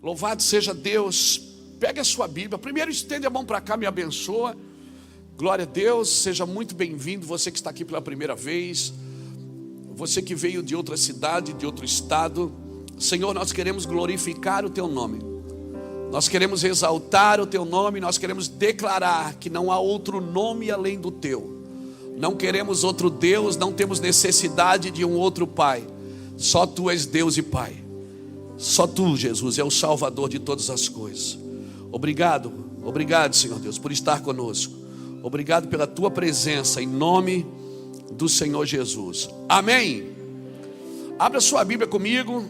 Louvado seja Deus. Pegue a sua Bíblia. Primeiro estende a mão para cá, me abençoa. Glória a Deus, seja muito bem-vindo. Você que está aqui pela primeira vez, você que veio de outra cidade, de outro estado. Senhor, nós queremos glorificar o Teu nome. Nós queremos exaltar o Teu nome. Nós queremos declarar que não há outro nome além do Teu. Não queremos outro Deus, não temos necessidade de um outro Pai. Só Tu és Deus e Pai. Só Tu, Jesus, é o Salvador de todas as coisas. Obrigado, obrigado, Senhor Deus, por estar conosco. Obrigado pela Tua presença, em nome do Senhor Jesus. Amém. Abra sua Bíblia comigo.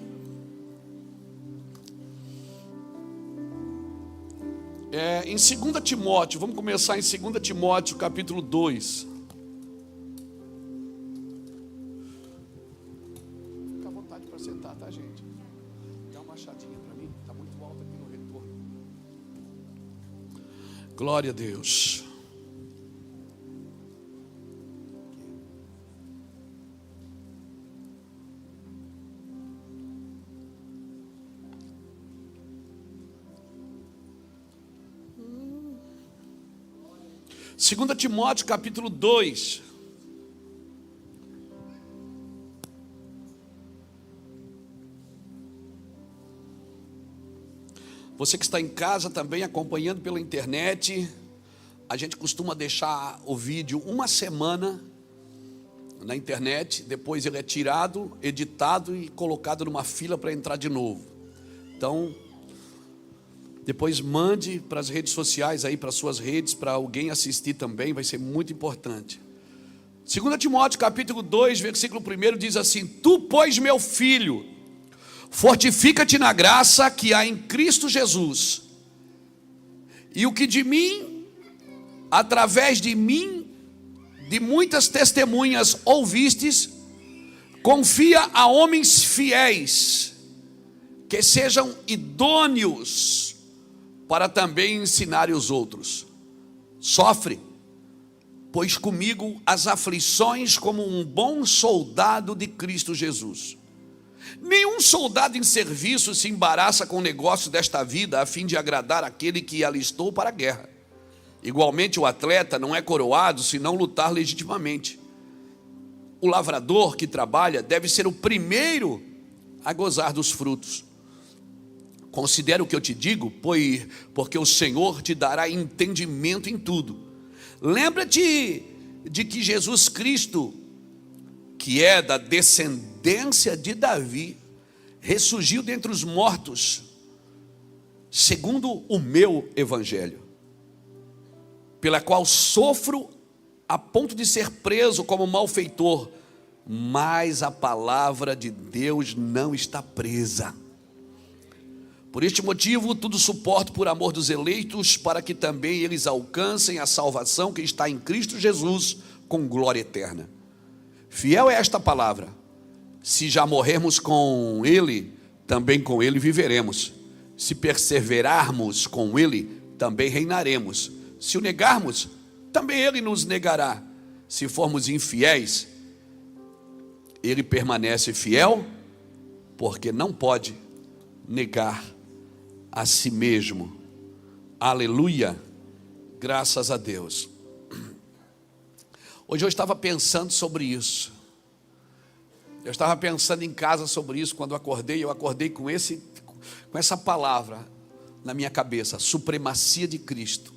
Em 2 Timóteo, vamos começar em 2 Timóteo, capítulo 2. Fica à vontade para sentar, tá, gente? Dá uma achadinha para mim, está muito alto aqui no retorno. Glória a Deus. Segunda Timóteo capítulo 2. Você que está em casa também acompanhando pela internet, a gente costuma deixar o vídeo uma semana na internet, depois ele é tirado, editado e colocado numa fila para entrar de novo. Então, depois mande para as redes sociais, aí para as suas redes, para alguém assistir também, vai ser muito importante. 2 Timóteo capítulo 2, versículo 1 diz assim: Tu, pois, meu filho, fortifica-te na graça que há em Cristo Jesus, e o que de mim, através de mim, de muitas testemunhas ouvistes, confia a homens fiéis, que sejam idôneos para também ensinar os outros. Sofre, pois comigo as aflições como um bom soldado de Cristo Jesus. Nenhum soldado em serviço se embaraça com o negócio desta vida a fim de agradar aquele que alistou para a guerra. Igualmente o atleta não é coroado se não lutar legitimamente. O lavrador que trabalha deve ser o primeiro a gozar dos frutos. Considera o que eu te digo, porque o Senhor te dará entendimento em tudo. Lembra-te de que Jesus Cristo, que é da descendência de Davi, ressurgiu dentre os mortos, segundo o meu evangelho, pela qual sofro a ponto de ser preso como malfeitor, mas a palavra de Deus não está presa. Por este motivo, tudo suporto por amor dos eleitos, para que também eles alcancem a salvação que está em Cristo Jesus, com glória eterna. Fiel é esta palavra: se já morrermos com Ele, também com Ele viveremos. Se perseverarmos com Ele, também reinaremos. Se o negarmos, também Ele nos negará. Se formos infiéis, Ele permanece fiel, porque não pode negar a si mesmo. Aleluia, graças a Deus. Hoje eu estava pensando sobre isso. Eu estava pensando em casa sobre isso quando eu acordei com essa palavra na minha cabeça: supremacia de Cristo.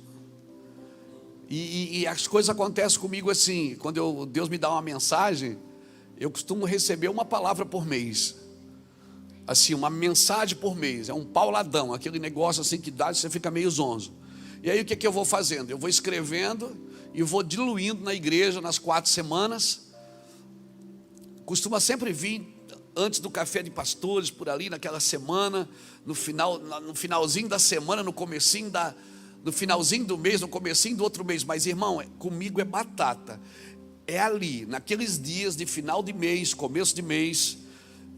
E as coisas acontecem comigo assim, quando Deus me dá uma mensagem, eu costumo receber uma palavra por mês. Assim, uma mensagem por mês, é um pauladão, aquele negócio assim que dá, você fica meio zonzo. E aí o que eu vou fazendo? Eu vou escrevendo e vou diluindo na igreja nas 4 semanas. Costuma sempre vir antes do café de pastores, por ali naquela semana, no finalzinho da semana, no finalzinho do mês, no comecinho do outro mês. Mas irmão, comigo é batata. É ali, naqueles dias de final de mês, começo de mês,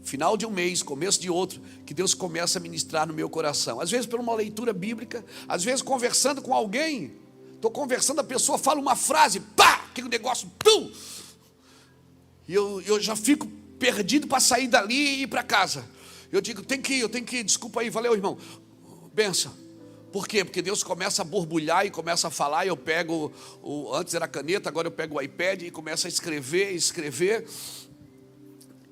final de um mês, começo de outro, que Deus começa a ministrar no meu coração. Às vezes por uma leitura bíblica, às vezes conversando com alguém. Estou conversando, a pessoa fala uma frase, pá, aquele negócio, tum! E eu já fico perdido para sair dali e ir para casa. Eu digo, eu tenho que ir, desculpa aí, valeu irmão. Benção. Por quê? Porque Deus começa a borbulhar e começa a falar, e eu pego, antes era caneta, agora eu pego o iPad e começo a escrever,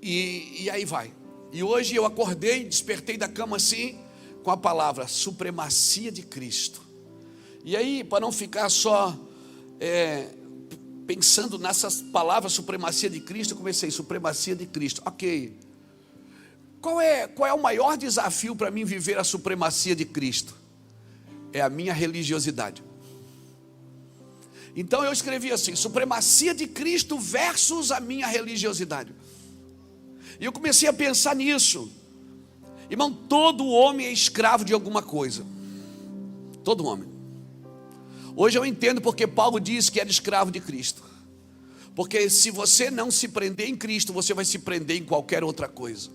e aí vai. E hoje eu acordei, despertei da cama assim, com a palavra supremacia de Cristo. E aí, para não ficar só pensando nessas palavras, supremacia de Cristo, eu comecei, supremacia de Cristo, ok. Qual é o maior desafio para mim viver a supremacia de Cristo? É a minha religiosidade. Então eu escrevi assim, supremacia de Cristo versus a minha religiosidade. E eu comecei a pensar nisso. Irmão, todo homem é escravo de alguma coisa. Todo homem. Hoje eu entendo porque Paulo diz que era escravo de Cristo. Porque se você não se prender em Cristo, você vai se prender em qualquer outra coisa.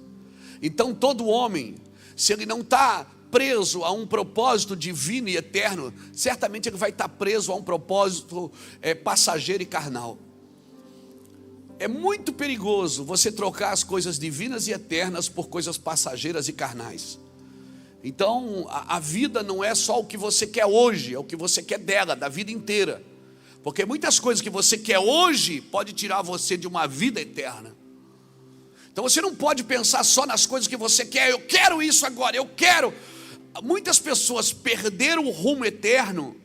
Então todo homem, se ele não está preso a um propósito divino e eterno, certamente ele vai estar preso a um propósito passageiro e carnal. É muito perigoso você trocar as coisas divinas e eternas por coisas passageiras e carnais. Então a vida não é só o que você quer hoje, é o que você quer dela, da vida inteira. Porque muitas coisas que você quer hoje pode tirar você de uma vida eterna. Então você não pode pensar só nas coisas que você quer. Eu quero isso agora, eu quero. Muitas pessoas perderam o rumo eterno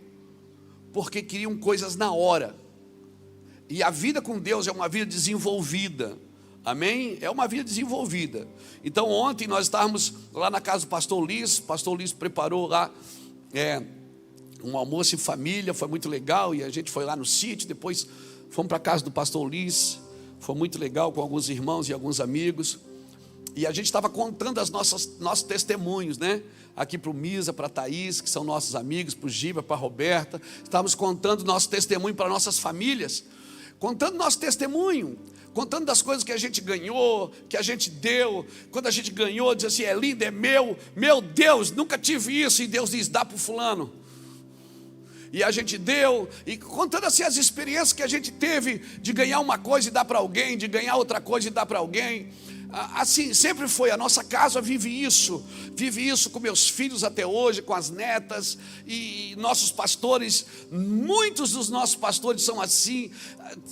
porque queriam coisas na hora. E a vida com Deus é uma vida desenvolvida. Amém? É uma vida desenvolvida. Então ontem nós estávamos lá na casa do pastor Liz. O pastor Liz preparou lá um almoço em família, foi muito legal. E a gente foi lá no sítio, depois fomos para a casa do pastor Liz. Foi muito legal com alguns irmãos e alguns amigos. E a gente estava contando nossos testemunhos, né? Aqui para o Misa, para a Thaís, que são nossos amigos, para o Giba, para a Roberta. Estávamos contando nosso testemunho para nossas famílias. Contando nosso testemunho. Contando das coisas que a gente ganhou, que a gente deu. Quando a gente ganhou, diz assim, é lindo, é meu. Meu Deus, nunca tive isso. E Deus diz, dá para o fulano. E a gente deu, e contando assim as experiências que a gente teve de ganhar uma coisa e dar para alguém, de ganhar outra coisa e dar para alguém. Assim, sempre foi, a nossa casa vive isso com meus filhos até hoje, com as netas, e nossos pastores, muitos dos nossos pastores são assim,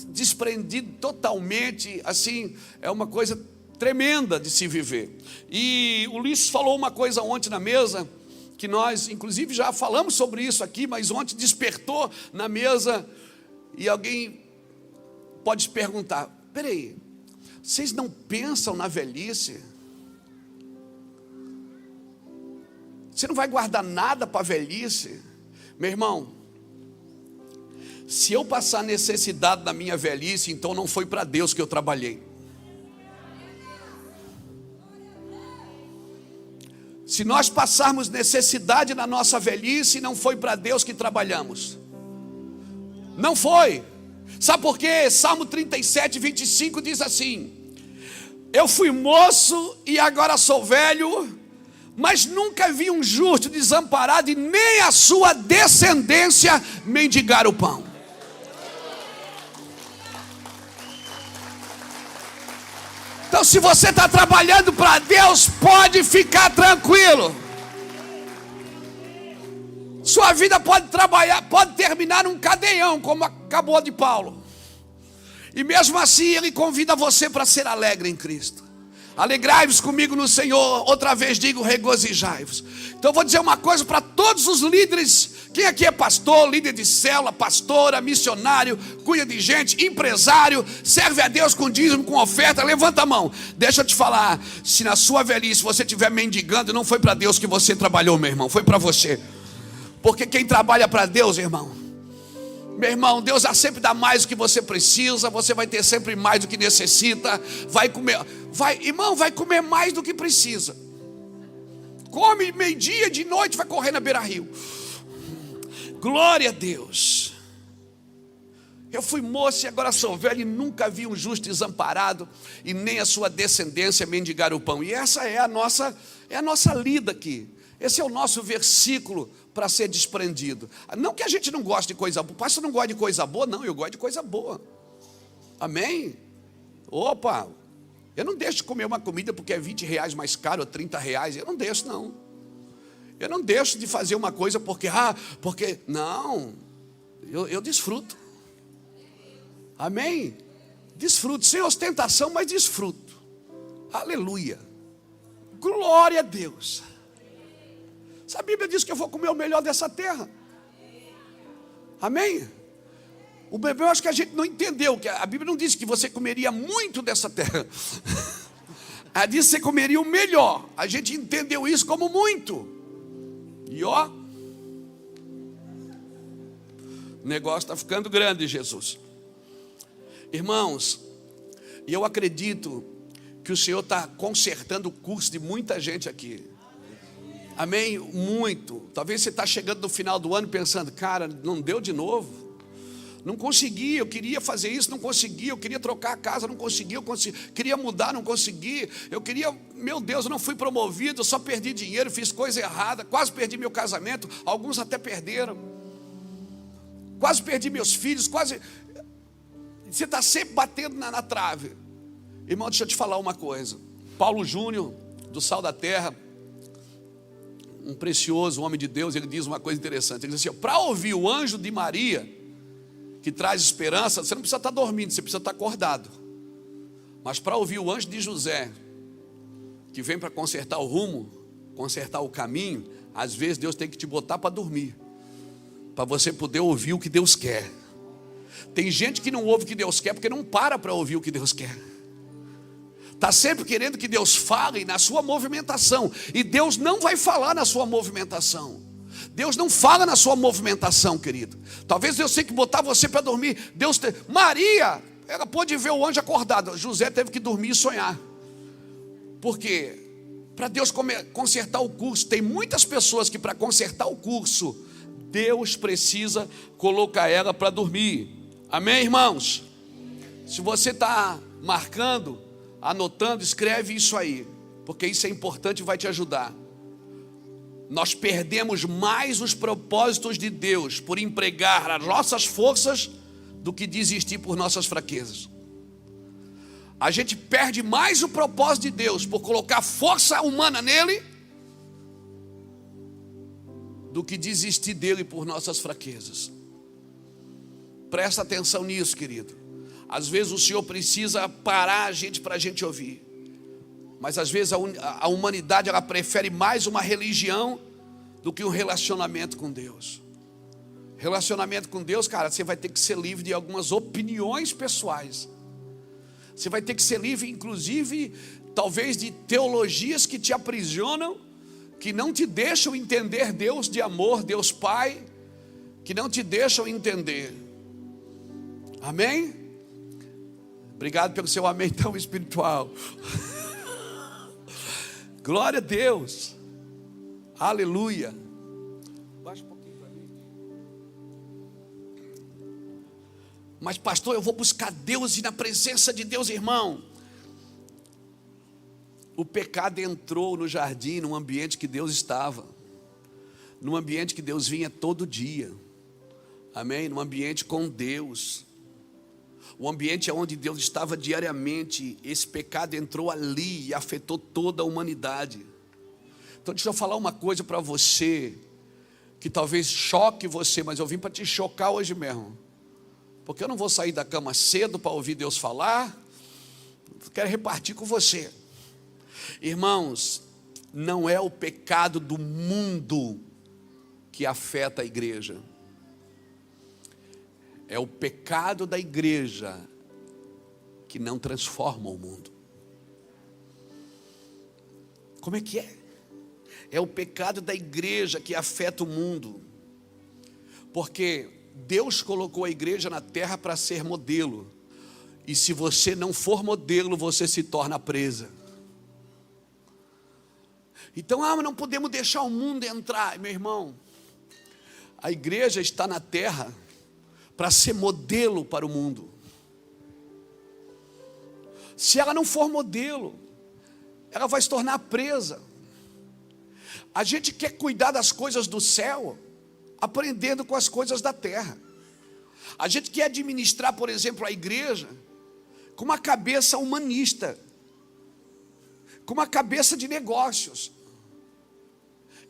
desprendidos totalmente, assim, é uma coisa tremenda de se viver. E o Ulisses falou uma coisa ontem na mesa, que nós, inclusive, já falamos sobre isso aqui, mas ontem despertou na mesa, e alguém pode se perguntar, peraí, vocês não pensam na velhice? Você não vai guardar nada para a velhice? Meu irmão, se eu passar necessidade na minha velhice, então não foi para Deus que eu trabalhei. Se nós passarmos necessidade na nossa velhice, não foi para Deus que trabalhamos. Não foi. Sabe por quê? Salmo 37, 25 diz assim: eu fui moço e agora sou velho, mas nunca vi um justo desamparado e nem a sua descendência mendigar o pão. Então, se você está trabalhando para Deus, pode ficar tranquilo. Sua vida pode terminar num cadeião, como acabou de Paulo. E mesmo assim, ele convida você para ser alegre em Cristo. Alegrai-vos comigo no Senhor. Outra vez digo, regozijai-vos. Então eu vou dizer uma coisa para todos os líderes. Quem aqui é pastor, líder de célula, pastora, missionário, cuida de gente, empresário, serve a Deus com dízimo, com oferta, levanta a mão. Deixa eu te falar, se na sua velhice você estiver mendigando, não foi para Deus que você trabalhou, meu irmão, foi para você. Porque quem trabalha para Deus, meu irmão, Deus sempre dá mais do que você precisa, você vai ter sempre mais do que necessita, vai comer mais do que precisa. Come meio-dia, de noite, vai correr na beira-rio. Glória a Deus. Eu fui moço e agora sou velho e nunca vi um justo desamparado e nem a sua descendência mendigar o pão. E essa é a nossa lida aqui. Esse é o nosso versículo para ser desprendido. Não que a gente não goste de coisa boa. O pastor não gosta de coisa boa? Não, eu gosto de coisa boa. Amém? Opa, eu não deixo de comer uma comida porque é R$20 mais caro ou R$30. Eu não deixo, não. Eu não deixo de fazer uma coisa porque não, eu desfruto. Amém? Desfruto, sem ostentação, mas desfruto. Aleluia. Glória a Deus. A Bíblia diz que eu vou comer o melhor dessa terra. Amém? O bebê, eu acho que a gente não entendeu, que a Bíblia não diz que você comeria muito dessa terra. Ela disse que você comeria o melhor. A gente entendeu isso como muito. E ó, o negócio está ficando grande, Jesus. Irmãos, e eu acredito que o Senhor está consertando o curso de muita gente aqui. Amém? Muito. Talvez você está chegando no final do ano pensando, cara, não deu de novo. Não consegui, eu queria fazer isso, não consegui. Eu queria trocar a casa, não consegui. Queria mudar, não consegui. Eu queria, meu Deus, eu não fui promovido, eu só perdi dinheiro, fiz coisa errada. Quase perdi meu casamento, alguns até perderam. Quase perdi meus filhos, quase... Você está sempre batendo na trave. Irmão, deixa eu te falar uma coisa. Paulo Júnior, do Sal da Terra, um precioso homem de Deus, ele diz uma coisa interessante. Ele diz assim, para ouvir o anjo de Maria, que traz esperança, você não precisa estar dormindo, você precisa estar acordado. Mas para ouvir o anjo de José, que vem para consertar o rumo, consertar o caminho, às vezes Deus tem que te botar para dormir, para você poder ouvir o que Deus quer. Tem gente que não ouve o que Deus quer, porque não para ouvir o que Deus quer. Está sempre querendo que Deus fale na sua movimentação. E Deus não vai falar na sua movimentação. Deus não fala na sua movimentação, querido. Talvez Deus tenha que botar você para dormir. Maria, ela pôde ver o anjo acordado. José teve que dormir e sonhar. Por quê? Para Deus consertar o curso. Tem muitas pessoas que para consertar o curso, Deus precisa colocar ela para dormir. Amém, irmãos? Se você está marcando, anotando, escreve isso aí, porque isso é importante e vai te ajudar. Nós perdemos mais os propósitos de Deus por empregar as nossas forças do que desistir por nossas fraquezas. A gente perde mais o propósito de Deus por colocar força humana nele do que desistir dele por nossas fraquezas. Presta atenção nisso, querido. Às vezes o Senhor precisa parar a gente para a gente ouvir. Mas às vezes a humanidade ela prefere mais uma religião do que um relacionamento com Deus. Relacionamento com Deus, cara, você vai ter que ser livre de algumas opiniões pessoais. Você vai ter que ser livre, inclusive, talvez de teologias que te aprisionam, que não te deixam entender Deus de amor, Deus Pai, que não te deixam entender. Amém? Obrigado pelo seu amém tão espiritual. Glória a Deus. Aleluia. Baixa um pouquinho para mim. Mas pastor, eu vou buscar Deus e na presença de Deus, irmão. O pecado entrou no jardim, num ambiente que Deus estava. Num ambiente que Deus vinha todo dia. Amém? Num ambiente com Deus. O ambiente onde Deus estava diariamente, esse pecado entrou ali e afetou toda a humanidade. Então deixa eu falar uma coisa para você, que talvez choque você, mas eu vim para te chocar hoje mesmo. Porque eu não vou sair da cama cedo para ouvir Deus falar, eu quero repartir com você. Irmãos, não é o pecado do mundo que afeta a igreja. É o pecado da igreja que não transforma o mundo. Como é que é? É o pecado da igreja que afeta o mundo. Porque Deus colocou a igreja na terra para ser modelo. E se você não for modelo, você se torna presa. Então, mas não podemos deixar o mundo entrar. Meu irmão, a igreja está na terra para ser modelo para o mundo. Se ela não for modelo, ela vai se tornar presa. A gente quer cuidar das coisas do céu, aprendendo com as coisas da terra. A gente quer administrar, por exemplo, a igreja com uma cabeça humanista, com uma cabeça de negócios.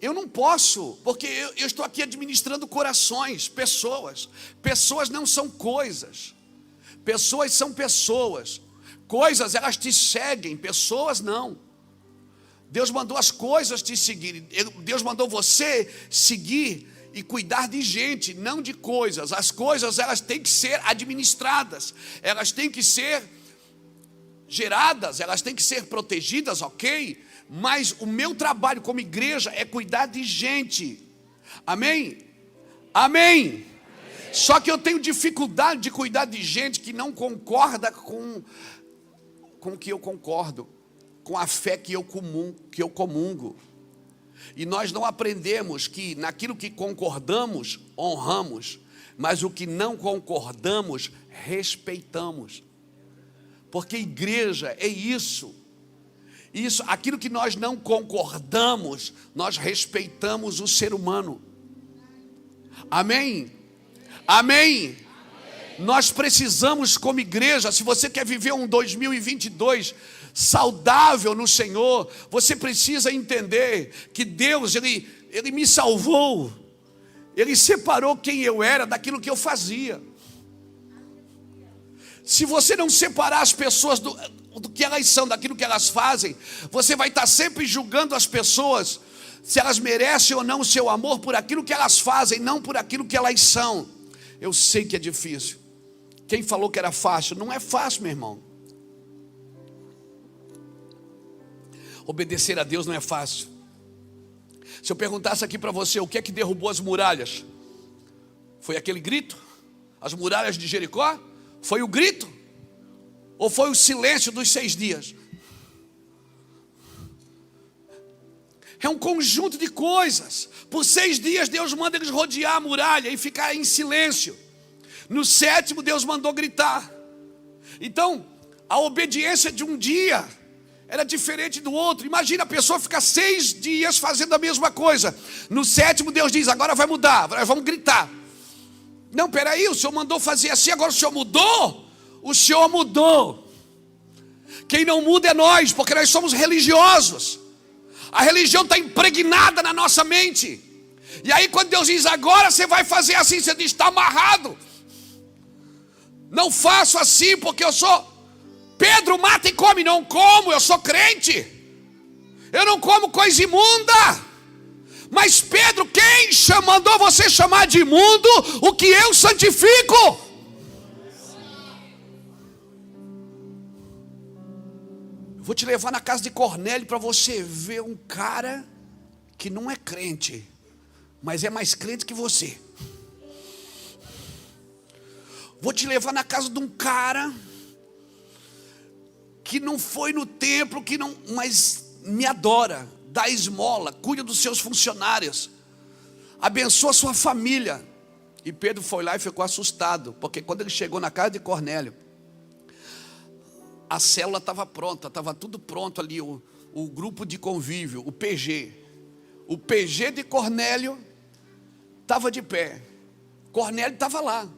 Eu não posso, porque eu estou aqui administrando corações, pessoas. Pessoas não são coisas. Pessoas são pessoas. Coisas, elas te seguem, pessoas não. Deus mandou as coisas te seguirem. Deus mandou você seguir e cuidar de gente, não de coisas. As coisas, elas têm que ser administradas. Elas têm que ser geradas, elas têm que ser protegidas, ok? Mas o meu trabalho como igreja é cuidar de gente. Amém? Amém? Só que eu tenho dificuldade de cuidar de gente que não concorda com o que eu concordo, com a fé que eu comungo. E nós não aprendemos que naquilo que concordamos, honramos, mas o que não concordamos, respeitamos. Porque igreja é isso. Isso, aquilo que nós não concordamos, nós respeitamos o ser humano. Amém? Amém? Nós precisamos como igreja, se você quer viver um 2022 saudável no Senhor, você precisa entender que Deus, Ele me salvou. Ele separou quem eu era daquilo que eu fazia. Se você não separar as pessoas do que elas são, daquilo que elas fazem, você vai estar sempre julgando as pessoas, se elas merecem ou não o seu amor por aquilo que elas fazem, não por aquilo que elas são. Eu sei que é difícil. Quem falou que era fácil? Não é fácil, meu irmão. Obedecer a Deus não é fácil. Se eu perguntasse aqui para você, o que é que derrubou as muralhas? Foi aquele grito? As muralhas de Jericó? Foi o grito? Ou foi o silêncio dos 6 dias? É um conjunto de coisas. Por 6 dias Deus manda eles rodear a muralha e ficar em silêncio. No 7º Deus mandou gritar. Então a obediência de um dia era diferente do outro. Imagina a pessoa ficar 6 dias fazendo a mesma coisa. No 7º Deus diz, agora vai mudar, vamos gritar. Não, peraí, o Senhor mandou fazer assim, agora o Senhor mudou? O Senhor mudou. Quem não muda é nós, porque nós somos religiosos. A religião está impregnada na nossa mente. E aí quando Deus diz, agora você vai fazer assim, você diz, está amarrado. Não faço assim porque eu sou... Pedro mata e come, não como, eu sou crente. Eu não como coisa imunda. Mas Pedro, quem mandou você chamar de imundo o que eu santifico? Eu vou te levar na casa de Cornélio para você ver um cara que não é crente, mas é mais crente que você. Vou te levar na casa de um cara que não foi no templo, mas me adora, dá esmola, cuida dos seus funcionários, abençoa a sua família. E Pedro foi lá e ficou assustado, porque quando ele chegou na casa de Cornélio, a célula estava pronta, estava tudo pronto ali, o grupo de convívio, o PG. O PG de Cornélio estava de pé. Cornélio estava lá,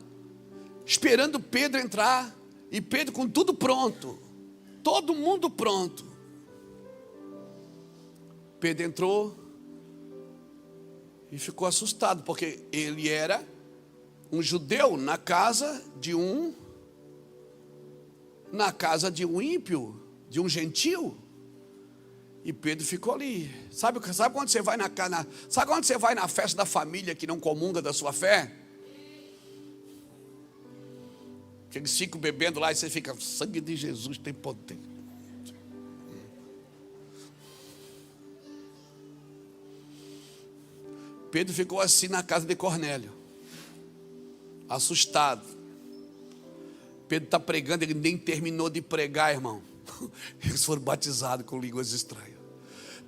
esperando Pedro entrar, e Pedro com tudo pronto, todo mundo pronto. Pedro entrou e ficou assustado, porque ele era um judeu na casa de um ímpio, de um gentil. E Pedro ficou ali. Sabe quando você vai sabe quando você vai na festa da família que não comunga da sua fé? Que eles ficam bebendo lá e você fica, sangue de Jesus tem poder. Pedro ficou assim na casa de Cornélio, assustado. Pedro está pregando, ele nem terminou de pregar, irmão. Eles foram batizados com línguas estranhas.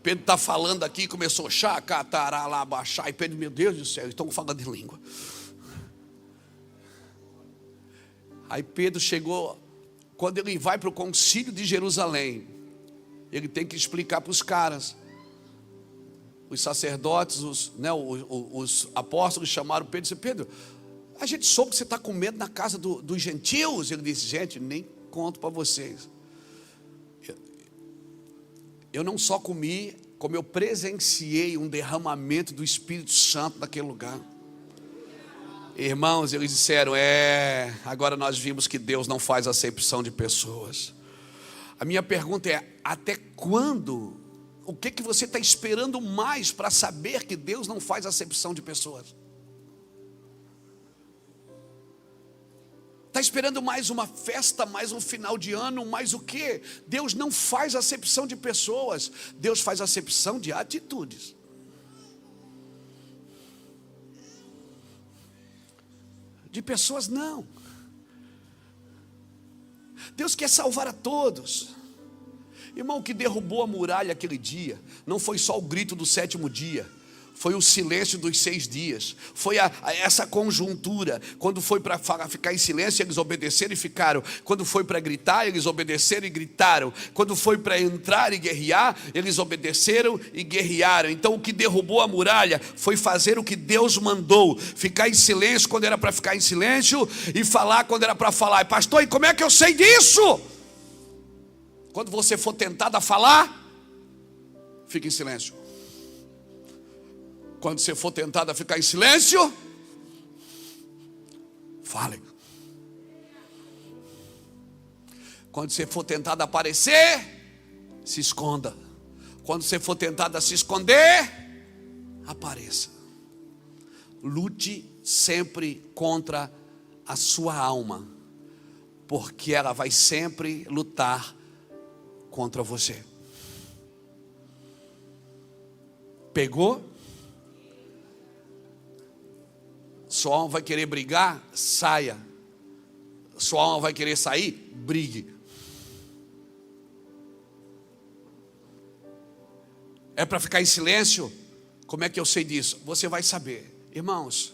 Pedro está falando aqui, começou chacatará lá, baixar. E Pedro, meu Deus do céu, estão falando em língua. Aí Pedro chegou, quando ele vai para o concílio de Jerusalém, ele tem que explicar para os caras. Os sacerdotes, os apóstolos chamaram Pedro e disseram, Pedro, a gente soube que você está com medo na casa dos gentios. Ele disse, gente, nem conto para vocês. Eu não só comi como eu presenciei um derramamento do Espírito Santo naquele lugar. Irmãos, eles disseram, agora nós vimos que Deus não faz acepção de pessoas. A minha pergunta é, até quando? O que você está esperando mais para saber que Deus não faz acepção de pessoas? Está esperando mais uma festa, mais um final de ano, mais o quê? Deus não faz acepção de pessoas, Deus faz acepção de atitudes. De pessoas não. Deus quer salvar a todos. Irmão, o que derrubou a muralha aquele dia não foi só o grito do 7º dia, foi o silêncio dos 6 dias, foi essa conjuntura. Quando foi para ficar em silêncio, eles obedeceram e ficaram. Quando foi para gritar, eles obedeceram e gritaram. Quando foi para entrar e guerrear, eles obedeceram e guerrearam. Então o que derrubou a muralha foi fazer o que Deus mandou, ficar em silêncio quando era para ficar em silêncio e falar quando era para falar. Pastor, e como é que eu sei disso? Quando você for tentado a falar, fique em silêncio. Quando você for tentado a ficar em silêncio, fale. Quando você for tentado a aparecer, se esconda. Quando você for tentado a se esconder, apareça. Lute sempre contra a sua alma, porque ela vai sempre lutar contra você. Pegou? Sua alma vai querer brigar? Saia. Sua alma vai querer sair? Brigue. É para ficar em silêncio? Como é que eu sei disso? Você vai saber. Irmãos,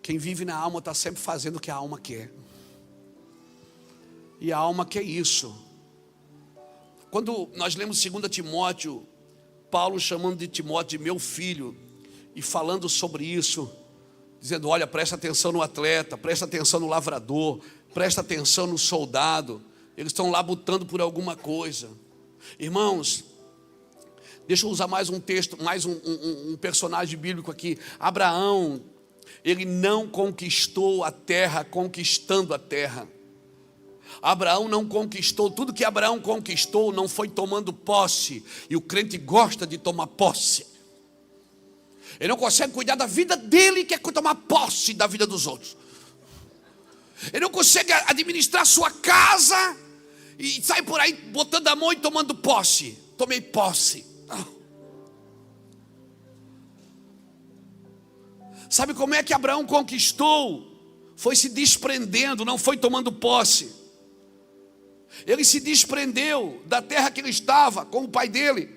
quem vive na alma está sempre fazendo o que a alma quer. E a alma quer isso. Quando nós lemos 2 Timóteo, Paulo chamando de Timóteo de meu filho, e falando sobre isso, dizendo, olha, presta atenção no atleta, presta atenção no lavrador, presta atenção no soldado. Eles estão lá lutando por alguma coisa. Irmãos, deixa eu usar mais um texto, mais um personagem bíblico aqui. Abraão, ele não conquistou a terra conquistando a terra. Abraão não conquistou, tudo que Abraão conquistou não foi tomando posse. E o crente gosta de tomar posse. Ele não consegue cuidar da vida dele, quer tomar posse da vida dos outros. Ele não consegue administrar sua casa e sai por aí botando a mão e tomando posse. Tomei posse. Sabe como é que Abraão conquistou? Foi se desprendendo, não foi tomando posse. Ele se desprendeu da terra que ele estava com o pai dele.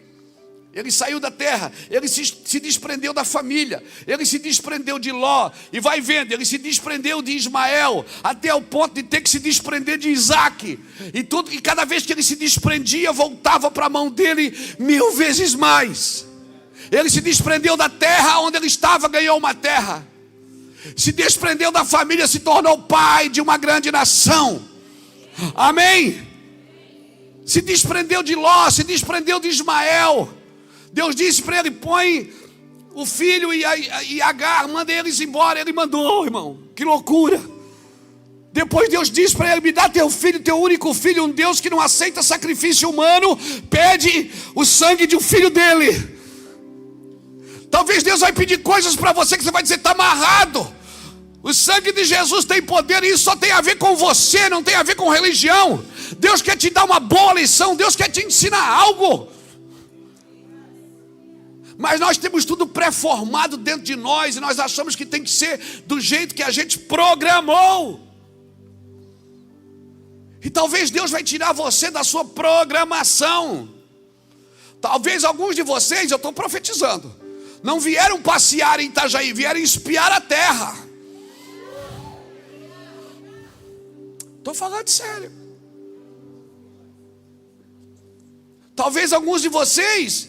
Ele saiu da terra, ele se desprendeu da família, ele se desprendeu de Ló, e vai vendo, ele se desprendeu de Ismael, até o ponto de ter que se desprender de Isaac, e cada vez que ele se desprendia, voltava para a mão dele 1000 vezes mais. Ele se desprendeu da terra onde ele estava, ganhou uma terra, se desprendeu da família, se tornou pai de uma grande nação, amém? Se desprendeu de Ló, se desprendeu de Ismael. Deus disse para ele, põe o filho e Agar, manda eles embora. Ele mandou, irmão, que loucura. Depois Deus disse para ele, me dá teu filho, teu único filho. Um Deus que não aceita sacrifício humano, pede o sangue de um filho dele. Talvez Deus vai pedir coisas para você que você vai dizer, está amarrado. O sangue de Jesus tem poder, e isso só tem a ver com você, não tem a ver com religião. Deus quer te dar uma boa lição, Deus quer te ensinar algo. Mas nós temos tudo pré-formado dentro de nós, e nós achamos que tem que ser do jeito que a gente programou. E talvez Deus vai tirar você da sua programação. Talvez alguns de vocês, eu estou profetizando, não vieram passear em Itajaí, vieram espiar a terra. Estou falando sério. Talvez alguns de vocês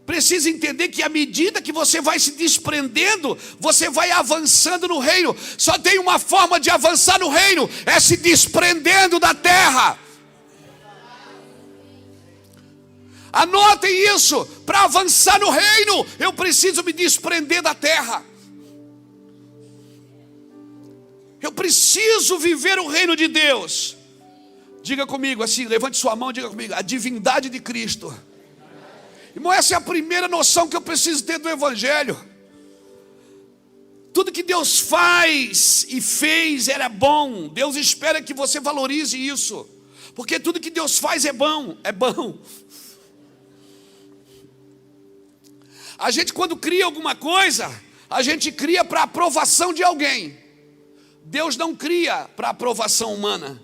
precisa entender que à medida que você vai se desprendendo, você vai avançando no reino. Só tem uma forma de avançar no reino, é se desprendendo da terra. Anotem isso. Para avançar no reino, eu preciso me desprender da terra. Eu preciso viver o reino de Deus. Diga comigo assim, levante sua mão e diga comigo: a divindade de Cristo. Irmão, essa é a primeira noção que eu preciso ter do Evangelho. Tudo que Deus faz e fez era bom. Deus espera que você valorize isso, porque tudo que Deus faz é bom, é bom. A gente, quando cria alguma coisa, a gente cria para aprovação de alguém. Deus não cria para aprovação humana.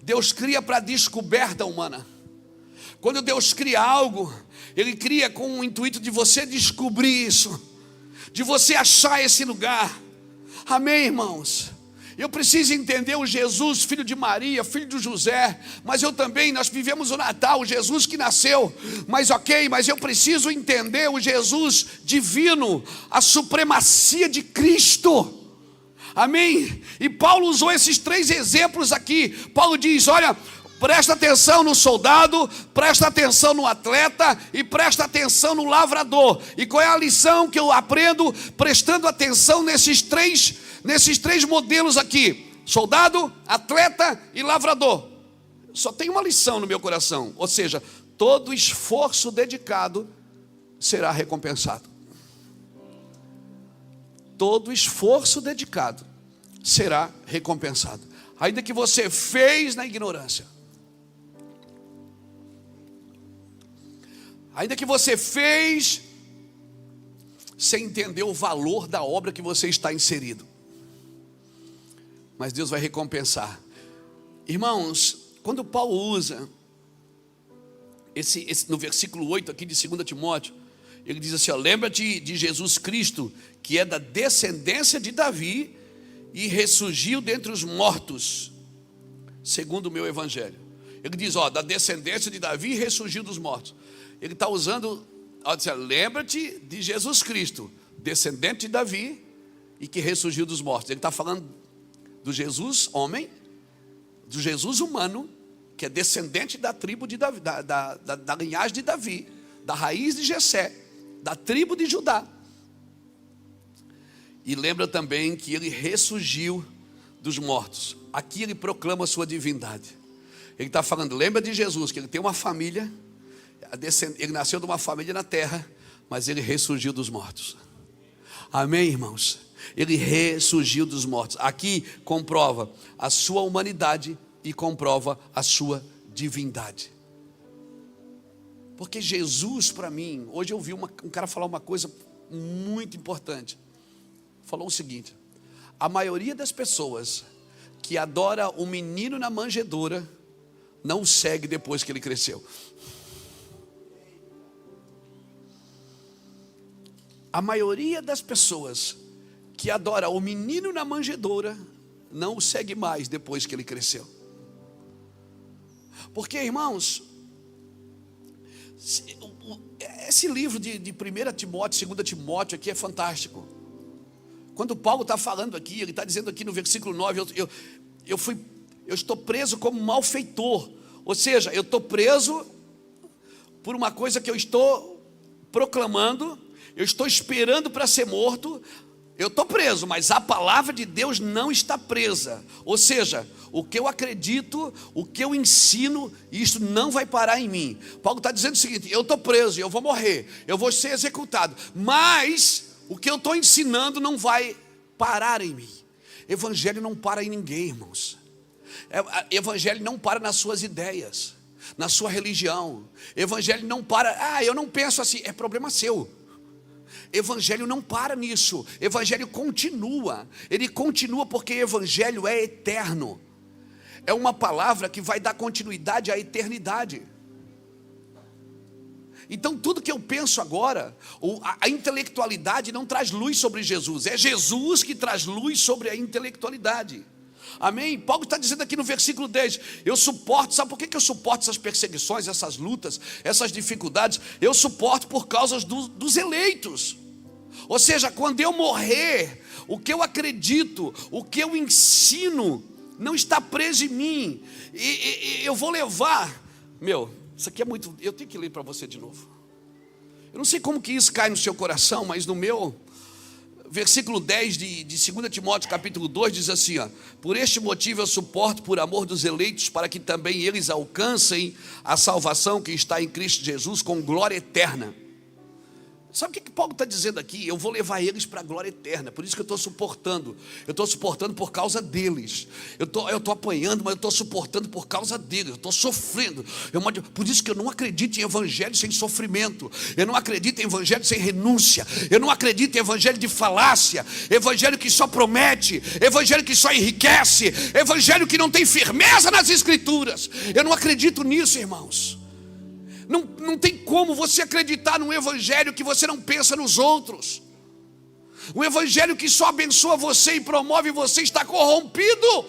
Deus cria para descoberta humana. Quando Deus cria algo, Ele cria com o intuito de você descobrir isso, de você achar esse lugar. Amém, irmãos? Eu preciso entender o Jesus, filho de Maria, filho de José. Mas eu também, nós vivemos o Natal, o Jesus que nasceu. Mas eu preciso entender o Jesus divino, a supremacia de Cristo. Amém? E Paulo usou esses 3 exemplos aqui. Paulo diz: olha, presta atenção no soldado, presta atenção no atleta e presta atenção no lavrador. E qual é a lição que eu aprendo prestando atenção nesses três modelos aqui? Soldado, atleta e lavrador. Só tem uma lição no meu coração, ou seja, todo esforço dedicado será recompensado. Todo esforço dedicado será recompensado, ainda que você fez na ignorância, ainda que você fez sem entender o valor da obra que você está inserido, mas Deus vai recompensar. Irmãos, quando Paulo usa no versículo 8 aqui de 2 Timóteo, ele diz assim: ó, lembra-te de Jesus Cristo, que é da descendência de Davi e ressurgiu dentre os mortos, segundo o meu evangelho. Ele diz, ó, da descendência de Davi e ressurgiu dos mortos. Ele está usando, ó, diz, lembra-te de Jesus Cristo, descendente de Davi e que ressurgiu dos mortos. Ele está falando do Jesus homem, do Jesus humano, que é descendente da tribo de Davi, da linhagem de Davi, da raiz de Jessé, da tribo de Judá. E lembra também que ele ressurgiu dos mortos. Aqui ele proclama a sua divindade. Ele está falando, lembra de Jesus, que ele tem uma família, ele nasceu de uma família na terra, mas ele ressurgiu dos mortos. Amém, irmãos? Ele ressurgiu dos mortos. Aqui comprova a sua humanidade e comprova a sua divindade. Porque Jesus, para mim, hoje eu vi um cara falar uma coisa muito importante. Falou o seguinte: a maioria das pessoas que adora o menino na manjedoura não o segue depois que ele cresceu. A maioria das pessoas que adora o menino na manjedoura não o segue mais depois que ele cresceu. Porque, irmãos, esse livro de 1 Timóteo, 2 Timóteo aqui é fantástico. Quando Paulo está falando aqui, ele está dizendo aqui no versículo 9, eu estou preso como malfeitor. Ou seja, eu estou preso por uma coisa que eu estou proclamando, eu estou esperando para ser morto. Eu estou preso, mas a palavra de Deus não está presa. Ou seja, o que eu acredito, o que eu ensino, isso não vai parar em mim. Paulo está dizendo o seguinte: eu estou preso, eu vou morrer, eu vou ser executado, mas o que eu estou ensinando não vai parar em mim. Evangelho não para em ninguém, irmãos. Evangelho não para nas suas ideias, na sua religião. Evangelho não para, eu não penso assim, é problema seu. Evangelho não para nisso. Evangelho continua. Ele continua porque Evangelho é eterno. É uma palavra que vai dar continuidade à eternidade. Então tudo que eu penso agora, a intelectualidade não traz luz sobre Jesus. É Jesus que traz luz sobre a intelectualidade. Amém? Paulo está dizendo aqui no versículo 10, eu suporto, sabe por que eu suporto essas perseguições, essas lutas, essas dificuldades? Eu suporto por causa dos eleitos. Ou seja, quando eu morrer, o que eu acredito, o que eu ensino, não está preso em mim. E eu vou levar, Isso aqui é muito... Eu tenho que ler para você de novo. Eu não sei como que isso cai no seu coração, mas no meu... Versículo 10 de 2 Timóteo capítulo 2 diz assim, ó, por este motivo eu suporto por amor dos eleitos, para que também eles alcancem a salvação que está em Cristo Jesus com glória eterna. Sabe o que Paulo está dizendo aqui? Eu vou levar eles para a glória eterna. Por isso que eu estou suportando. Eu estou suportando por causa deles. Eu estou apanhando, mas eu estou suportando por causa deles. Eu estou sofrendo. Por isso que eu não acredito em evangelho sem sofrimento. Eu não acredito em evangelho sem renúncia. Eu não acredito em evangelho de falácia. Evangelho que só promete. Evangelho que só enriquece. Evangelho que não tem firmeza nas escrituras. Eu não acredito nisso, irmãos. Não tem como você acreditar num evangelho que você não pensa nos outros. Um evangelho que só abençoa você e promove você está corrompido.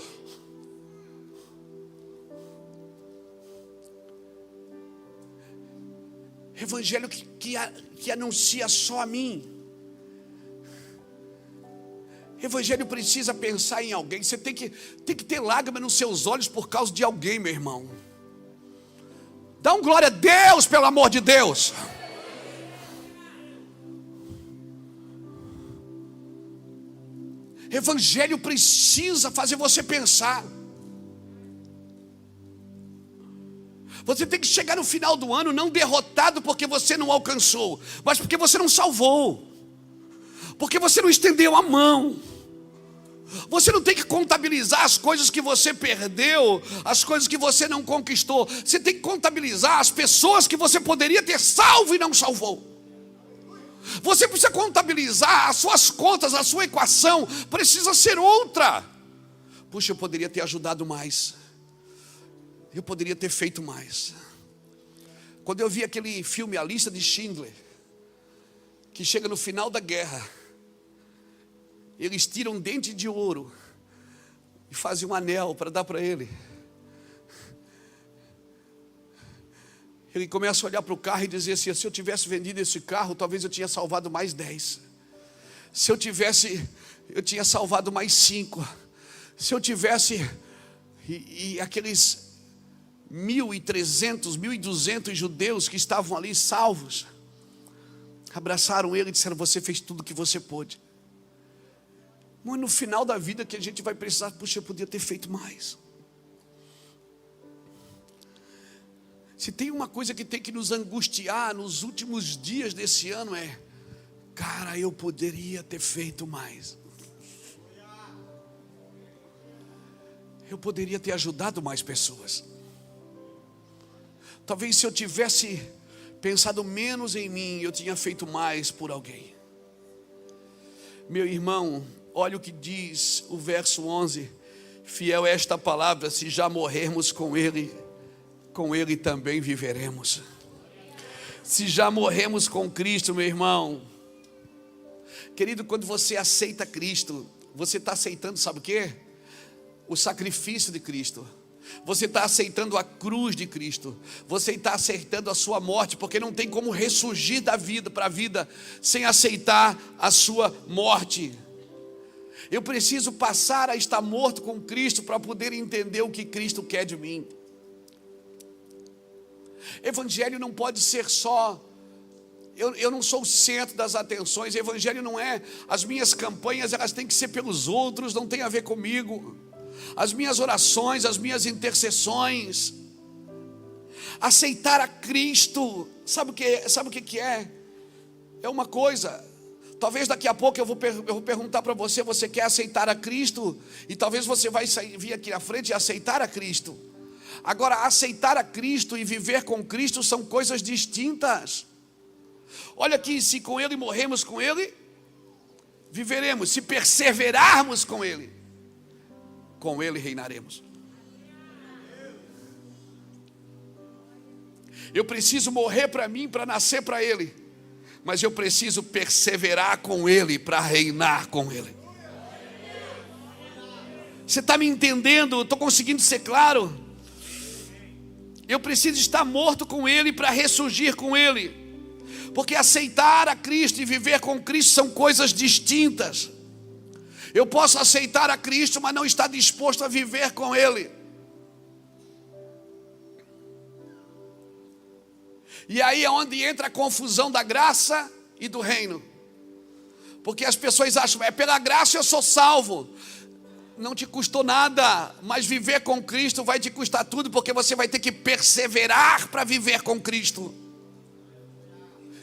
Evangelho que anuncia só a mim. Evangelho precisa pensar em alguém. Você tem que ter lágrima nos seus olhos por causa de alguém, meu irmão. Dá um glória a Deus, pelo amor de Deus. Evangelho precisa fazer você pensar. Você tem que chegar no final do ano não derrotado porque você não alcançou, mas porque você não salvou, porque você não estendeu a mão. Você não tem que contabilizar as coisas que você perdeu, as coisas que você não conquistou. Você tem que contabilizar as pessoas que você poderia ter salvo e não salvou. Você precisa contabilizar as suas contas, a sua equação precisa ser outra. Puxa, eu poderia ter ajudado mais. Eu poderia ter feito mais. Quando eu vi aquele filme A Lista de Schindler, que chega no final da guerra, eles tiram um dente de ouro e fazem um anel para dar para ele. Ele começa a olhar para o carro e dizer assim: se eu tivesse vendido esse carro, talvez eu tinha salvado mais 10. Se eu tivesse, eu tinha salvado mais 5. Se eu tivesse... E aqueles 1.300, 1.200 judeus que estavam ali salvos, abraçaram ele e disseram: você fez tudo o que você pôde. Mas no final da vida que a gente vai precisar, puxa, eu podia ter feito mais. Se tem uma coisa que tem que nos angustiar nos últimos dias desse ano cara, eu poderia ter feito mais. Eu poderia ter ajudado mais pessoas. Talvez se eu tivesse pensado menos em mim, eu tinha feito mais por alguém. Meu irmão, olha o que diz o verso 11. Fiel é esta palavra: se já morrermos com Ele também viveremos. Se já morremos com Cristo, meu irmão. Querido, quando você aceita Cristo, você está aceitando, sabe o quê? O sacrifício de Cristo. Você está aceitando a cruz de Cristo. Você está aceitando a sua morte, porque não tem como ressurgir da vida para a vida sem aceitar a sua morte. Eu preciso passar a estar morto com Cristo para poder entender o que Cristo quer de mim. Evangelho não pode ser só... Eu não sou o centro das atenções. Evangelho não é... As minhas campanhas, elas têm que ser pelos outros, não tem a ver comigo. As minhas orações, as minhas intercessões. Aceitar a Cristo. Sabe o que é? É uma coisa... Talvez daqui a pouco eu vou perguntar para você: você quer aceitar a Cristo? E talvez você vai vir aqui na frente e aceitar a Cristo. Agora, aceitar a Cristo e viver com Cristo são coisas distintas. Olha aqui: se com Ele morremos com Ele, viveremos. Se perseverarmos com Ele reinaremos. Eu preciso morrer para mim, para nascer para Ele, mas eu preciso perseverar com Ele para reinar com Ele. Você está me entendendo? Estou conseguindo ser claro? Eu preciso estar morto com Ele para ressurgir com Ele, porque aceitar a Cristo e viver com Cristo são coisas distintas. Eu posso aceitar a Cristo, mas não estar disposto a viver com Ele. E aí é onde entra a confusão da graça e do reino. Porque as pessoas acham, é pela graça eu sou salvo. Não te custou nada, mas viver com Cristo vai te custar tudo, porque você vai ter que perseverar para viver com Cristo.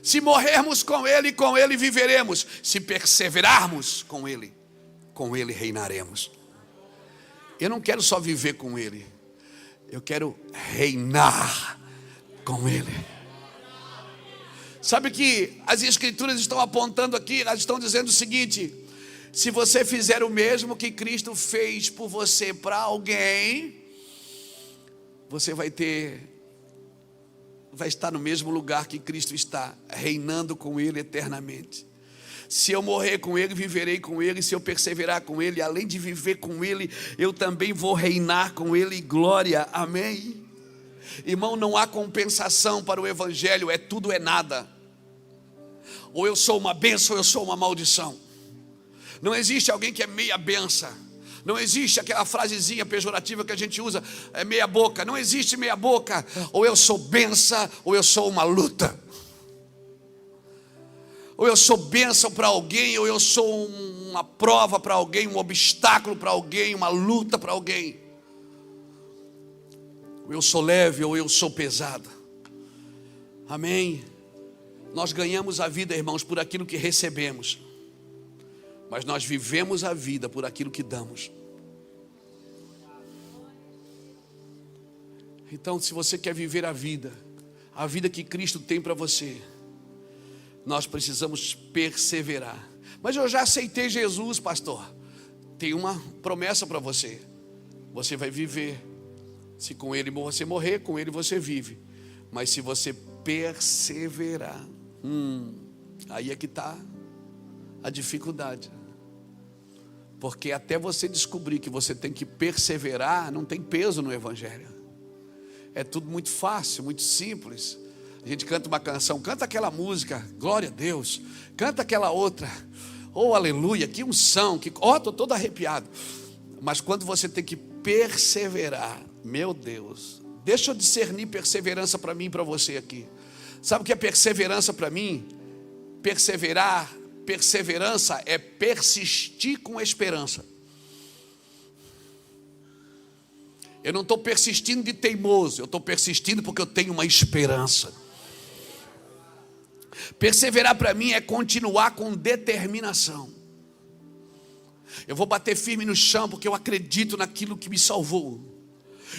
Se morrermos com Ele viveremos. Se perseverarmos com Ele reinaremos. Eu não quero só viver com Ele, eu quero reinar com Ele. Sabe que as Escrituras estão apontando aqui, elas estão dizendo o seguinte: se você fizer o mesmo que Cristo fez por você para alguém, você vai estar no mesmo lugar que Cristo está, reinando com Ele eternamente. Se eu morrer com Ele, viverei com Ele. Se eu perseverar com Ele, além de viver com Ele, eu também vou reinar com Ele. Glória, amém? Irmão, não há compensação para o Evangelho, é tudo ou é nada. Ou eu sou uma bênção ou eu sou uma maldição. Não existe alguém que é meia benção. Não existe aquela frasezinha pejorativa que a gente usa, é meia boca. Não existe meia boca. Ou eu sou benção ou eu sou uma luta. Ou eu sou bênção para alguém, ou eu sou uma prova para alguém, um obstáculo para alguém, uma luta para alguém. Ou eu sou leve, ou eu sou pesado. Amém? Nós ganhamos a vida, irmãos, por aquilo que recebemos. Mas nós vivemos a vida por aquilo que damos. Então, se você quer viver a vida que Cristo tem para você, nós precisamos perseverar. Mas eu já aceitei Jesus, pastor. Tem uma promessa para você. Você vai viver. Se com Ele você morrer, com Ele você vive. Mas se você perseverar, aí é que está a dificuldade. Porque até você descobrir que você tem que perseverar, não tem peso no Evangelho. É tudo muito fácil, muito simples. A gente canta uma canção, canta aquela música, glória a Deus. Canta aquela outra, oh aleluia, que unção, estou todo arrepiado. Mas quando você tem que perseverar, meu Deus, deixa eu discernir perseverança para mim e para você aqui. Sabe o que é perseverança para mim? Perseverança é persistir com esperança. Eu não estou persistindo de teimoso, eu estou persistindo porque eu tenho uma esperança. Perseverar para mim é continuar com determinação. Eu vou bater firme no chão porque eu acredito naquilo que me salvou.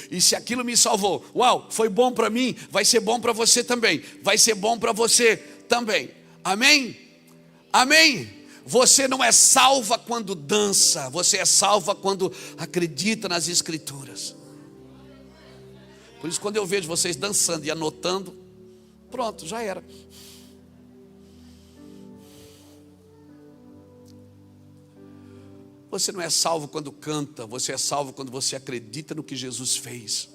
E se aquilo me salvou, uau, foi bom para mim, vai ser bom para você também. Vai ser bom para você também. Amém? Amém? Você não é salva quando dança, você é salva quando acredita nas Escrituras. Por isso, quando eu vejo vocês dançando e anotando, pronto, já era. Você não é salvo quando canta, você é salvo quando você acredita no que Jesus fez.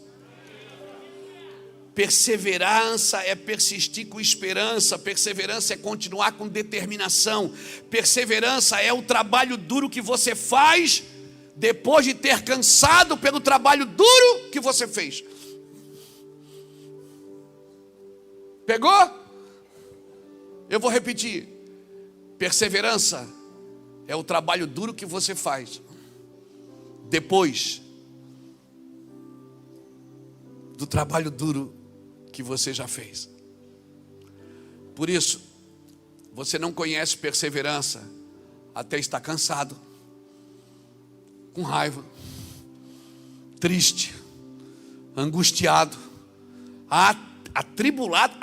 Perseverança é persistir com esperança, perseverança é continuar com determinação, perseverança é o trabalho duro que você faz depois de ter cansado pelo trabalho duro que você fez. Pegou? Eu vou repetir. Perseverança é o trabalho duro que você faz depois do trabalho duro que você já fez. Por isso, você não conhece perseverança até estar cansado, com raiva, triste, angustiado, atribulado.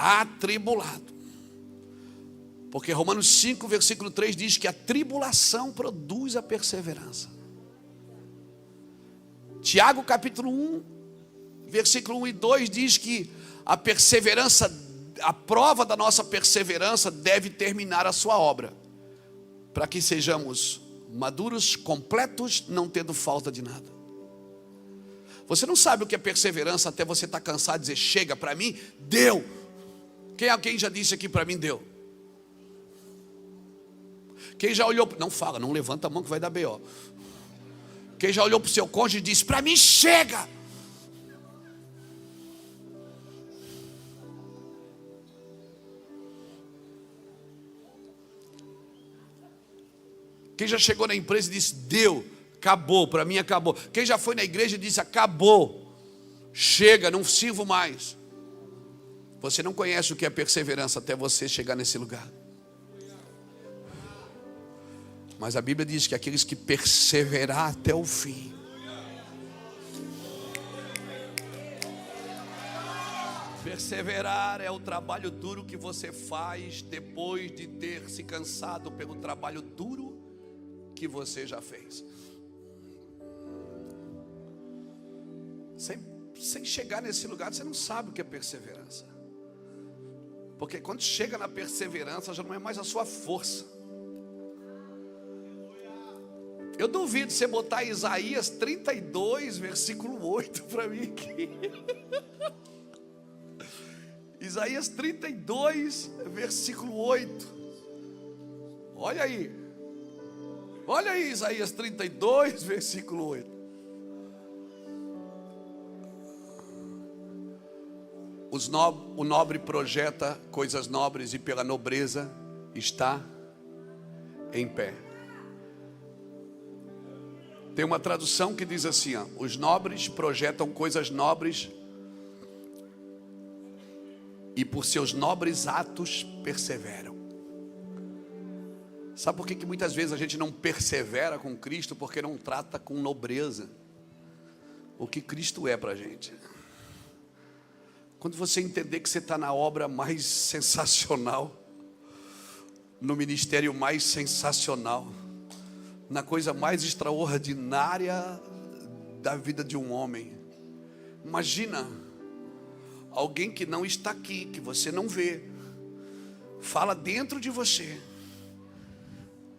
Porque Romanos 5, versículo 3 diz que a tribulação produz a perseverança. Tiago capítulo 1, versículo 1 e 2 diz que a perseverança, a prova da nossa perseverança deve terminar a sua obra, para que sejamos maduros, completos, não tendo falta de nada. Você não sabe o que é perseverança até você estar cansado e dizer, chega, para mim, deu. Quem já disse aqui, para mim, deu? Quem já olhou, não fala, não levanta a mão que vai dar B.O. Quem já olhou para o seu cônjuge e disse, para mim chega. Quem já chegou na empresa e disse: deu, acabou, para mim acabou. Quem já foi na igreja e disse: acabou, chega, não sirvo mais. Você não conhece o que é perseverança até você chegar nesse lugar. Mas a Bíblia diz que aqueles que perseverar até o fim. Perseverar é o trabalho duro que você faz depois de ter se cansado pelo trabalho duro que você já fez. Sem chegar nesse lugar, você não sabe o que é perseverança. Porque quando chega na perseverança, já não é mais a sua força. Eu duvido você botar Isaías 32, versículo 8 para mim aqui. Isaías 32, versículo 8. Olha aí. Olha aí, Isaías 32, versículo 8. O nobre projeta coisas nobres e pela nobreza está em pé. Tem uma tradução que diz assim, ó, os nobres projetam coisas nobres e por seus nobres atos perseveram. Sabe por que muitas vezes a gente não persevera com Cristo? Porque não trata com nobreza o que Cristo é para a gente. Quando você entender que você está na obra mais sensacional, no ministério mais sensacional, na coisa mais extraordinária da vida de um homem. Imagina alguém que não está aqui, que você não vê, fala dentro de você,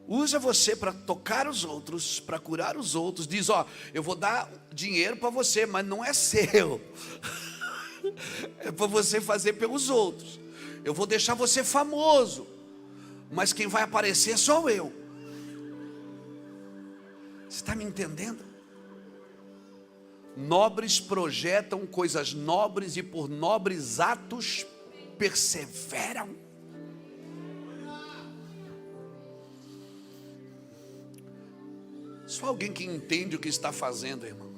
usa você para tocar os outros, para curar os outros, diz: ó, eu vou dar dinheiro para você, mas não é seu, é para você fazer pelos outros. Eu vou deixar você famoso, mas quem vai aparecer sou eu. Você está me entendendo? Nobres projetam coisas nobres e por nobres atos perseveram. Só alguém que entende o que está fazendo, irmão.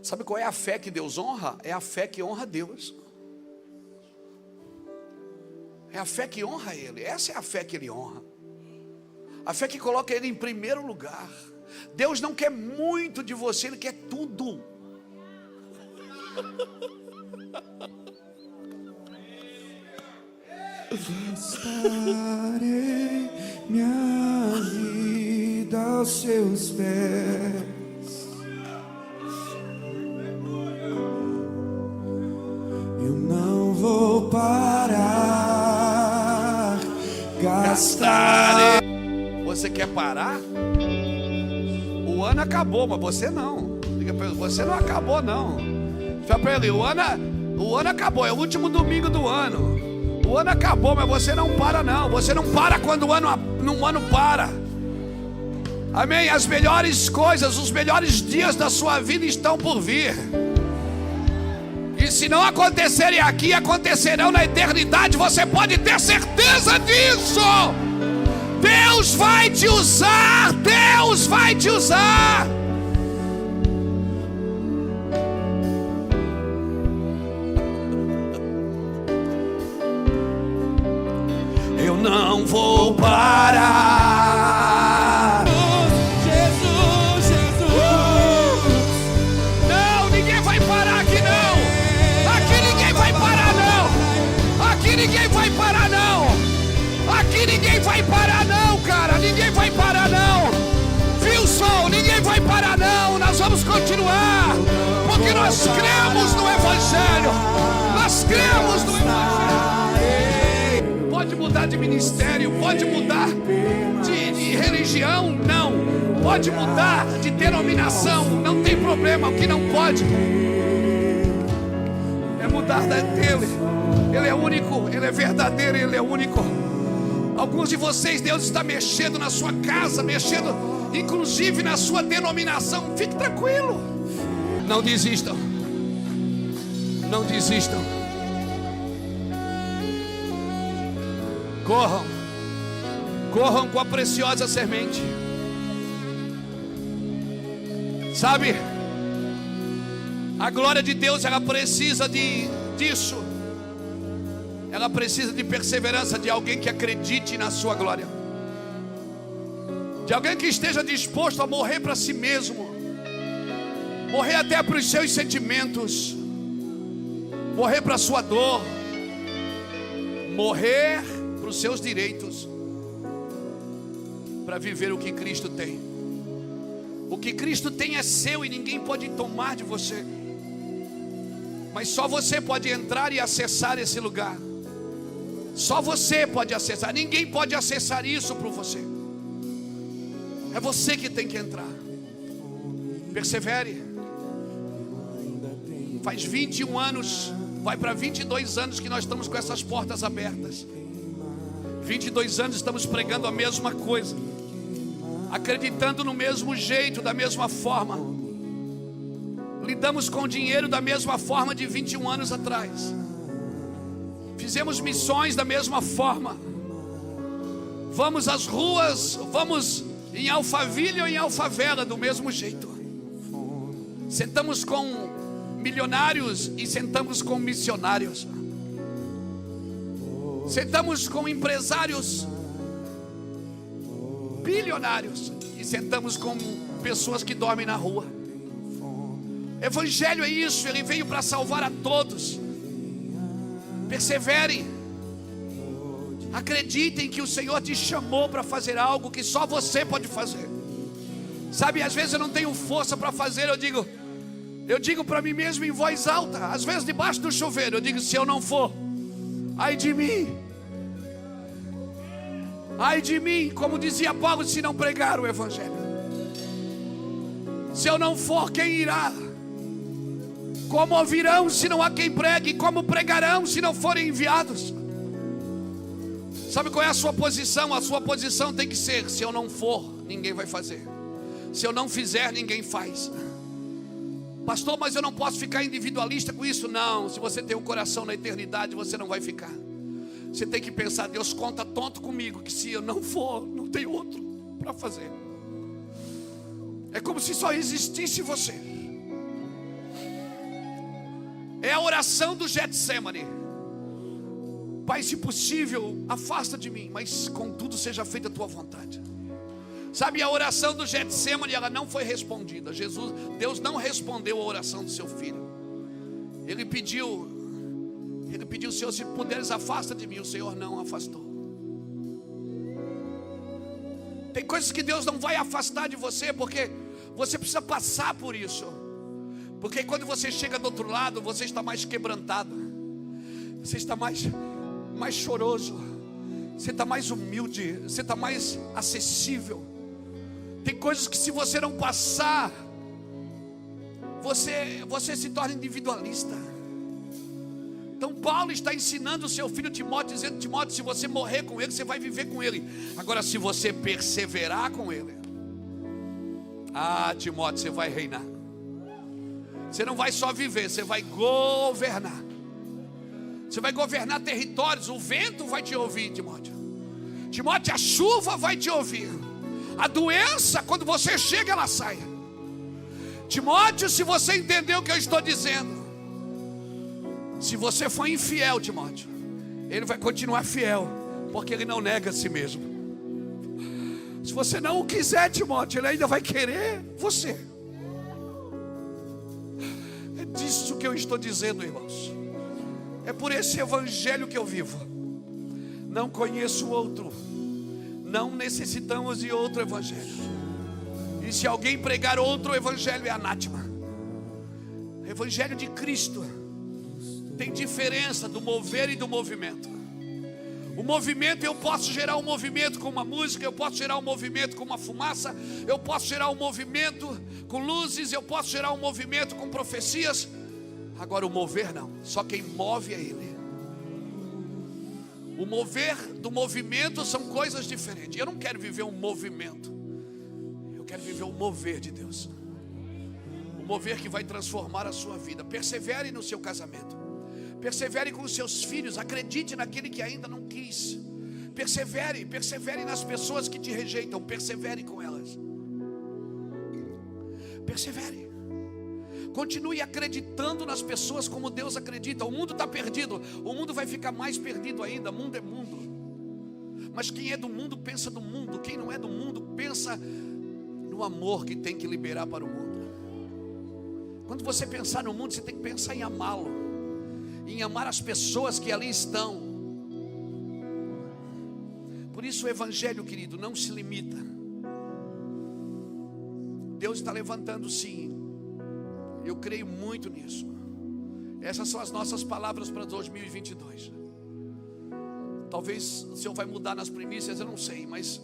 Sabe qual é a fé que Deus honra? É a fé que honra Deus. É a fé que honra Ele. Essa é a fé que Ele honra. A fé que coloca Ele em primeiro lugar. Deus não quer muito de você, Ele quer tudo. Estarei minha vida aos seus pés. Eu não vou parar, gastarei. Você quer parar? O ano acabou, mas você não. Você não acabou, não. Fala para ele: o ano acabou, é o último domingo do ano. O ano acabou, mas você não para, não. Você não para quando o ano para. Amém? As melhores coisas, os melhores dias da sua vida estão por vir. E se não acontecerem aqui, acontecerão na eternidade. Você pode ter certeza disso. Deus vai te usar. Deus vai te usar. Eu não vou parar. Jesus, Jesus. Não, ninguém vai parar aqui não. Aqui ninguém vai parar não. Aqui ninguém vai parar não. Aqui ninguém vai parar não, cara. Ninguém vai parar não. Viu, sol? Ninguém vai parar não. Nós vamos continuar. Porque nós cremos no Evangelho. Nós cremos no Evangelho. Pode mudar de ministério, pode mudar de religião, não. Pode mudar de denominação, não tem problema. O que não pode é mudar dele. Ele é único, ele é verdadeiro, ele é único. Alguns de vocês, Deus está mexendo na sua casa, mexendo inclusive na sua denominação. Fique tranquilo. Não desistam. Não desistam. Corram. Corram com a preciosa semente. Sabe, a glória de Deus, ela precisa disso. Ela precisa de perseverança, de alguém que acredite na sua glória, de alguém que esteja disposto a morrer para si mesmo, morrer até para os seus sentimentos, morrer para a sua dor, morrer para os seus direitos, para viver o que Cristo tem. O que Cristo tem é seu e ninguém pode tomar de você. Mas só você pode entrar e acessar esse lugar. Só você pode acessar. Ninguém pode acessar isso por você. É você que tem que entrar. Persevere. Faz 21 anos, vai para 22 anos que nós estamos com essas portas abertas. 22 anos estamos pregando a mesma coisa, acreditando no mesmo jeito, da mesma forma. Lidamos com o dinheiro da mesma forma de 21 anos atrás. Fizemos missões da mesma forma. Vamos às ruas, vamos em Alphaville ou em Alfavela do mesmo jeito. Sentamos com milionários e sentamos com missionários. Sentamos com empresários bilionários e sentamos com pessoas que dormem na rua. Evangelho é isso, ele veio para salvar a todos. Persevere. Acreditem que o Senhor te chamou para fazer algo que só você pode fazer. Sabe, às vezes eu não tenho força para fazer, eu digo para mim mesmo em voz alta, às vezes debaixo do chuveiro, eu digo: se eu não for, ai de mim. Ai de mim, como dizia Paulo, se não pregar o Evangelho. Se eu não for, quem irá? Como ouvirão se não há quem pregue? Como pregarão se não forem enviados? Sabe qual é a sua posição? A sua posição tem que ser: se eu não for, ninguém vai fazer. Se eu não fizer, ninguém faz. Pastor, mas eu não posso ficar individualista com isso. Não, se você tem um coração na eternidade, você não vai ficar. Você tem que pensar: Deus conta tonto comigo, que se eu não for, não tem outro para fazer. É como se só existisse você. É a oração do Getsemane: Pai, se possível, afasta de mim, mas contudo seja feita a tua vontade. Sabe, a oração do Getsemane, ela não foi respondida. Deus não respondeu a oração do seu filho. Ele pediu: Senhor, se puderes, afasta de mim. O Senhor não afastou. Tem coisas que Deus não vai afastar de você, porque você precisa passar por isso. Porque quando você chega do outro lado, você está mais quebrantado, você está mais choroso, você está mais humilde, você está mais acessível. Tem coisas que, se você não passar, você se torna individualista. Então Paulo está ensinando o seu filho Timóteo, dizendo: Timóteo, se você morrer com ele, você vai viver com ele. Agora, se você perseverar com ele, Timóteo, você vai reinar. Você não vai só viver, você vai governar. Você vai governar territórios. O vento vai te ouvir, Timóteo. Timóteo, a chuva vai te ouvir. A doença, quando você chega, ela sai. Timóteo, se você entendeu o que eu estou dizendo, se você for infiel, Timóteo, ele vai continuar fiel, porque ele não nega a si mesmo. Se você não o quiser, Timóteo, ele ainda vai querer você. É disso que eu estou dizendo, irmãos. É por esse evangelho que eu vivo. Não conheço outro. Não necessitamos de outro evangelho. E se alguém pregar outro evangelho, é anátema. O evangelho de Cristo tem diferença do mover e do movimento. O movimento, eu posso gerar um movimento com uma música, eu posso gerar um movimento com uma fumaça, eu posso gerar um movimento com luzes, eu posso gerar um movimento com profecias. Agora o mover não, só quem move é Ele. O mover do movimento são coisas diferentes. Eu não quero viver um movimento, eu quero viver o mover de Deus. O mover que vai transformar a sua vida. Persevere no seu casamento. Persevere com os seus filhos. Acredite naquele que ainda não quis. Persevere nas pessoas que te rejeitam, persevere com elas. Persevere. Continue acreditando nas pessoas como Deus acredita. O mundo está perdido, o mundo vai ficar mais perdido ainda. Mundo é mundo. Mas quem é do mundo pensa do mundo. Quem não é do mundo pensa no amor que tem que liberar para o mundo. Quando você pensar no mundo, você tem que pensar em amá-lo, em amar as pessoas que ali estão. Por isso o evangelho, querido, não se limita. Deus está levantando, sim. Eu creio muito nisso. Essas são as nossas palavras para 2022. Talvez o Senhor vai mudar nas primícias, eu não sei, mas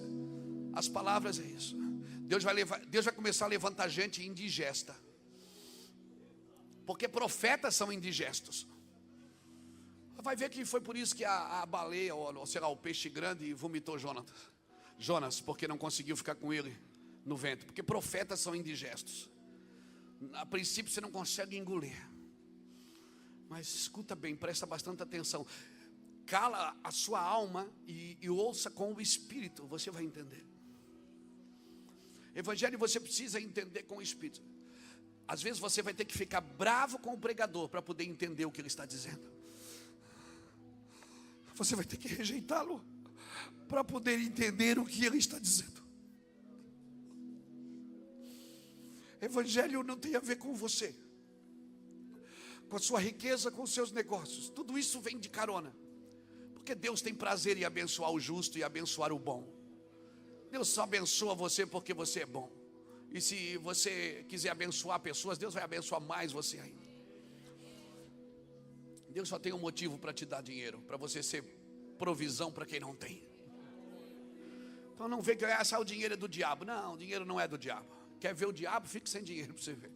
as palavras é isso. Deus vai começar a levantar gente indigesta, porque profetas são indigestos. Vai ver que foi por isso que a baleia, ou sei lá, o peixe grande vomitou Jonas, porque não conseguiu ficar com ele no vento. Porque profetas são indigestos. A princípio você não consegue engolir. Mas escuta bem, presta bastante atenção. Cala a sua alma e ouça com o Espírito, você vai entender. Evangelho você precisa entender com o Espírito. Às vezes você vai ter que ficar bravo com o pregador para poder entender o que ele está dizendo. Você vai ter que rejeitá-lo para poder entender o que ele está dizendo. Evangelho não tem a ver com você, com a sua riqueza, com os seus negócios. Tudo isso vem de carona, porque Deus tem prazer em abençoar o justo e abençoar o bom. Deus só abençoa você porque você é bom. E se você quiser abençoar pessoas, Deus vai abençoar mais você ainda. Deus só tem um motivo para te dar dinheiro, para você ser provisão para quem não tem. Então não vê que o dinheiro é do diabo. Não, o dinheiro não é do diabo. Quer ver o diabo? Fique sem dinheiro para você ver.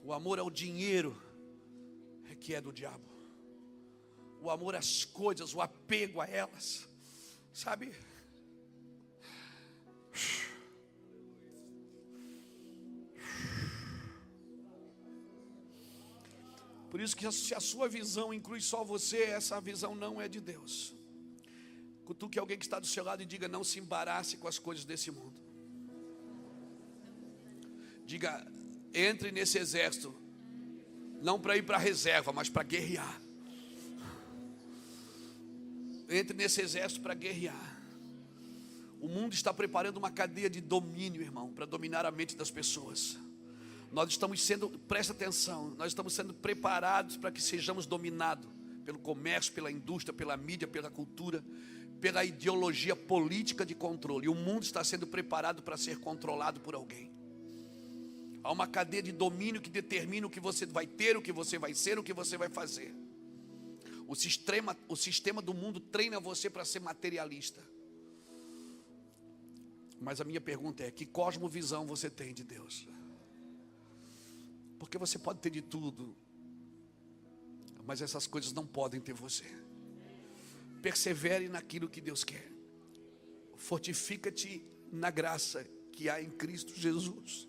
O amor ao dinheiro é que é do diabo. O amor às coisas, o apego a elas, sabe? Por isso que se a sua visão inclui só você, essa visão não é de Deus. Cutuque alguém que está do seu lado e diga: não se embarace com as coisas desse mundo. Diga: entre nesse exército, não para ir para a reserva, mas para guerrear. Entre nesse exército para guerrear. O mundo está preparando uma cadeia de domínio, irmão, para dominar a mente das pessoas. Nós estamos sendo, presta atenção, nós estamos sendo preparados para que sejamos dominados pelo comércio, pela indústria, pela mídia, pela cultura, pela ideologia política de controle. E o mundo está sendo preparado para ser controlado por alguém. Há uma cadeia de domínio que determina o que você vai ter, o que você vai ser, o que você vai fazer. O sistema do mundo treina você para ser materialista. Mas a minha pergunta é: que cosmovisão você tem de Deus? Porque você pode ter de tudo, mas essas coisas não podem ter você. Persevere naquilo que Deus quer. Fortifica-te na graça que há em Cristo Jesus.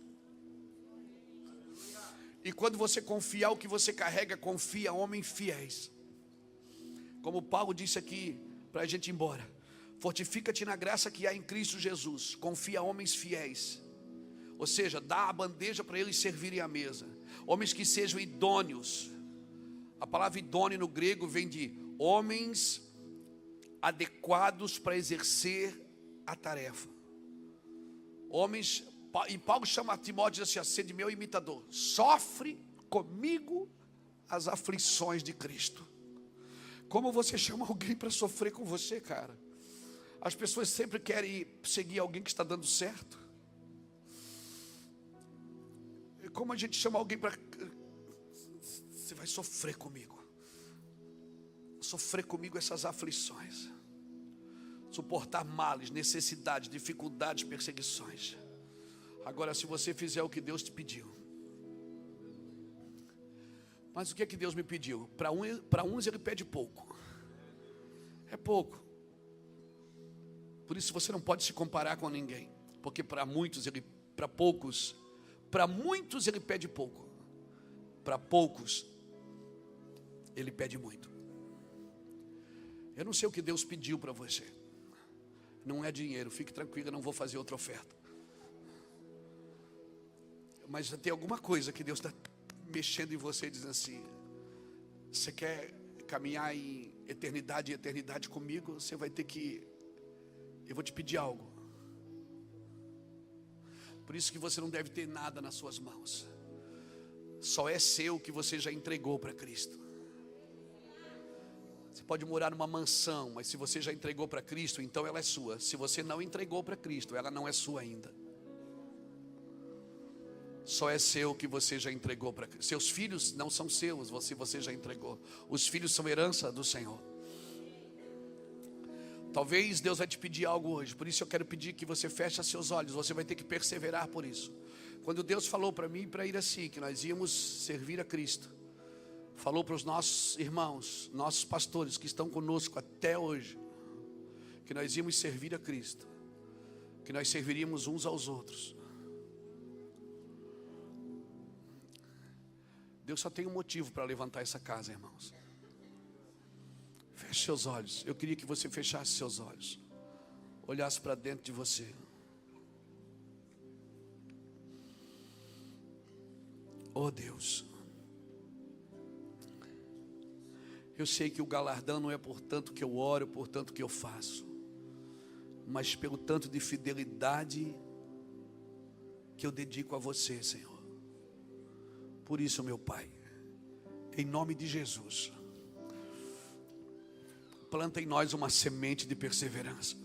E quando você confiar o que você carrega, confia a homens fiéis. Como Paulo disse aqui para a gente ir embora: fortifica-te na graça que há em Cristo Jesus. Confia a homens fiéis. Ou seja, dá a bandeja para eles servirem à mesa. Homens que sejam idôneos. A palavra idôneo no grego vem de homens adequados para exercer a tarefa. Homens, e Paulo chama Timóteo e diz assim: sede meu imitador, sofre comigo as aflições de Cristo. Como você chama alguém para sofrer com você, cara? As pessoas sempre querem seguir alguém que está dando certo. Como a gente chama alguém para... Você vai sofrer comigo. Sofrer comigo essas aflições. Suportar males, necessidades, dificuldades, perseguições. Agora, se você fizer o que Deus te pediu. Mas o que é que Deus me pediu? Para uns ele pede pouco. É pouco. Por isso você não pode se comparar com ninguém. Porque para muitos ele pede pouco. Para poucos ele pede muito. Eu não sei o que Deus pediu para você. Não é dinheiro, fique tranquilo, eu não vou fazer outra oferta. Mas tem alguma coisa que Deus está mexendo em você, dizendo assim: você quer caminhar em eternidade e eternidade comigo? Você vai ter que... Eu vou te pedir algo. Por isso que você não deve ter nada nas suas mãos. Só é seu o que você já entregou para Cristo. Você pode morar numa mansão, mas se você já entregou para Cristo, então ela é sua. Se você não entregou para Cristo, ela não é sua ainda. Só é seu o que você já entregou para Cristo. Seus filhos não são seus, você já entregou. Os filhos são herança do Senhor. Talvez Deus vai te pedir algo hoje. Por isso eu quero pedir que você feche seus olhos. Você vai ter que perseverar por isso. Quando Deus falou para mim e para ir assim, que nós íamos servir a Cristo, falou para os nossos irmãos, nossos pastores que estão conosco até hoje, que nós íamos servir a Cristo, que nós serviríamos uns aos outros. Deus só tem um motivo para levantar essa casa, irmãos. Feche seus olhos. Eu queria que você fechasse seus olhos, olhasse para dentro de você. Oh Deus, eu sei que o galardão não é por tanto que eu oro, por tanto que eu faço, mas pelo tanto de fidelidade que eu dedico a você, Senhor. Por isso, meu Pai, em nome de Jesus, planta em nós uma semente de perseverança.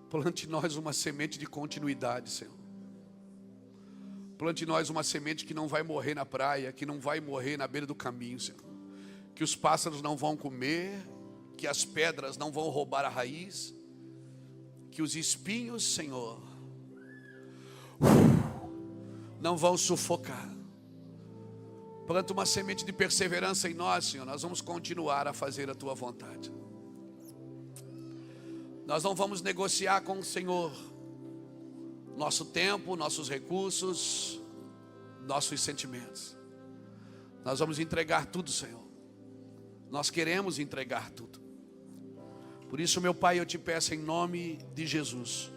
Plante em nós uma semente de continuidade, Senhor. Plante em nós uma semente que não vai morrer na praia, que não vai morrer na beira do caminho, Senhor. Que os pássaros não vão comer, que as pedras não vão roubar a raiz, que os espinhos, Senhor, não vão sufocar. Planta uma semente de perseverança em nós, Senhor. Nós vamos continuar a fazer a Tua vontade. Nós não vamos negociar com o Senhor nosso tempo, nossos recursos, nossos sentimentos. Nós vamos entregar tudo, Senhor. Nós queremos entregar tudo. Por isso, meu Pai, eu te peço em nome de Jesus,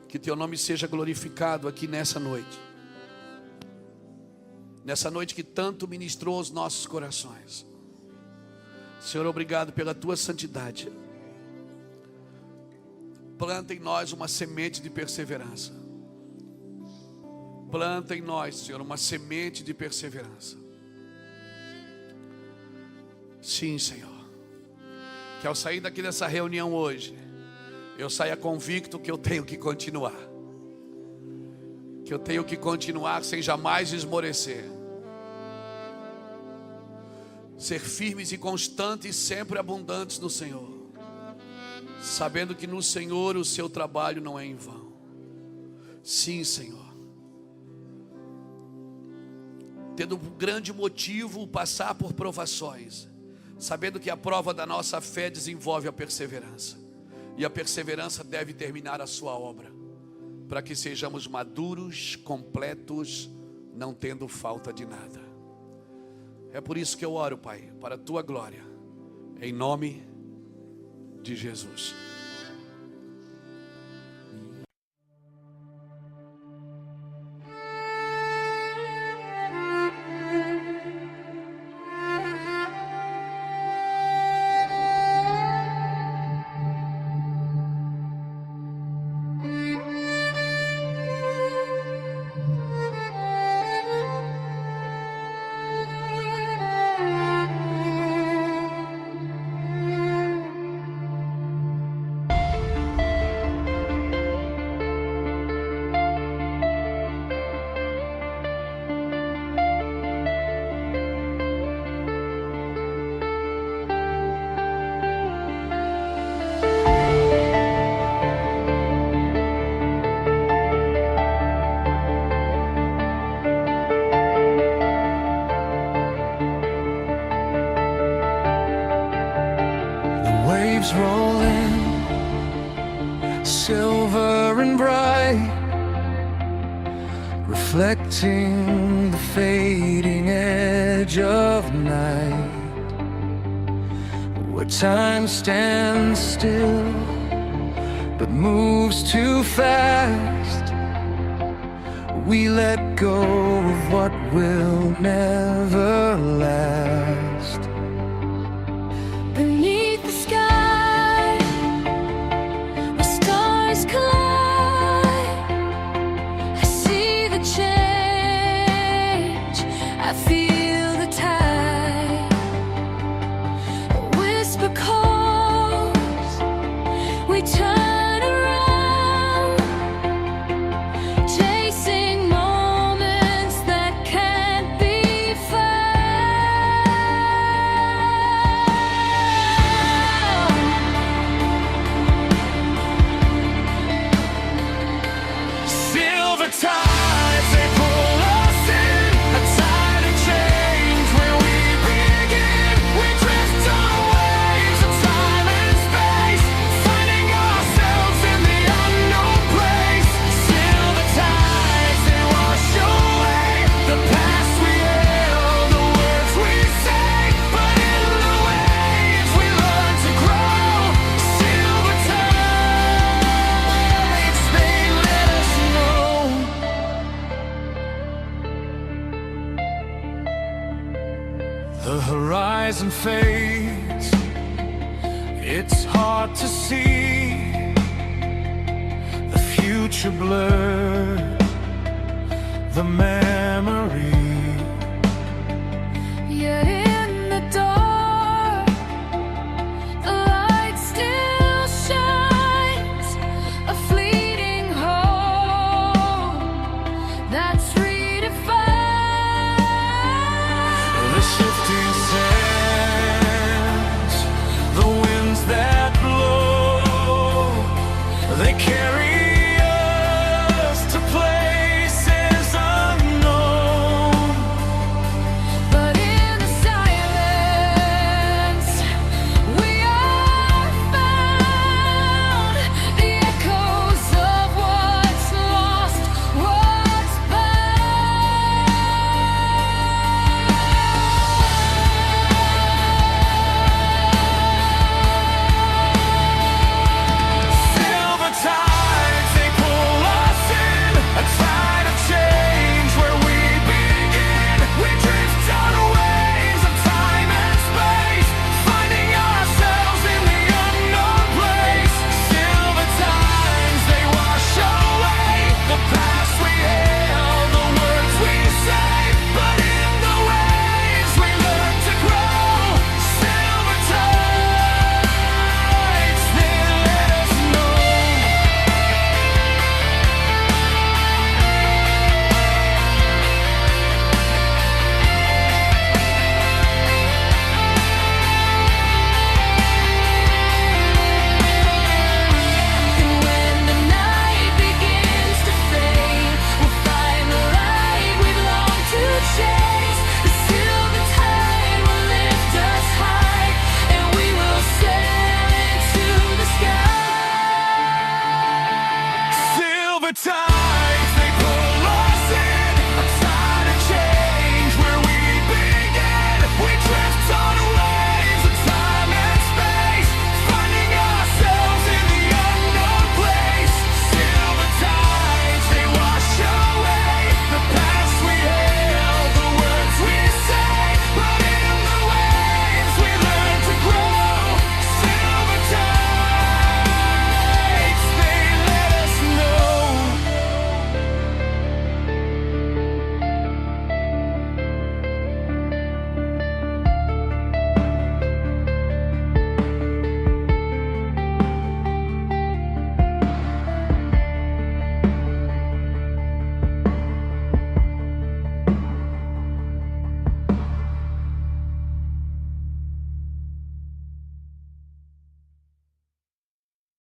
que Teu nome seja glorificado aqui nessa noite. Nessa noite que tanto ministrou os nossos corações. Senhor, obrigado pela Tua santidade. Planta em nós uma semente de perseverança. Planta em nós, Senhor, uma semente de perseverança. Sim, Senhor. Que ao sair daqui dessa reunião hoje, eu saia convicto que eu tenho que continuar. Que eu tenho que continuar sem jamais esmorecer. Ser firmes e constantes, sempre abundantes no Senhor. Sabendo que no Senhor o seu trabalho não é em vão. Sim, Senhor. Tendo um grande motivo passar por provações, sabendo que a prova da nossa fé desenvolve a perseverança. E a perseverança deve terminar a sua obra, para que sejamos maduros, completos, não tendo falta de nada. É por isso que eu oro, Pai, para a Tua glória, em nome de Jesus. Waves rolling, silver and bright, reflecting the fading edge of night. where time stands still but moves too fast. We let go of what will never last. Beneath the sky, where stars collide, I see the change, I feel the tide. A whisper calls, we turn around, chasing moments that can't be Silver tides, they pull us in, a tide of change where we begin. We drift on waves of time and space, finding ourselves in the unknown place. Silver tides, they wash away the past we held, the words we say, but in the waves we learn to grow. Silver tides, they let us know. The horizon fades, it's hard to see. The future blurred, the memory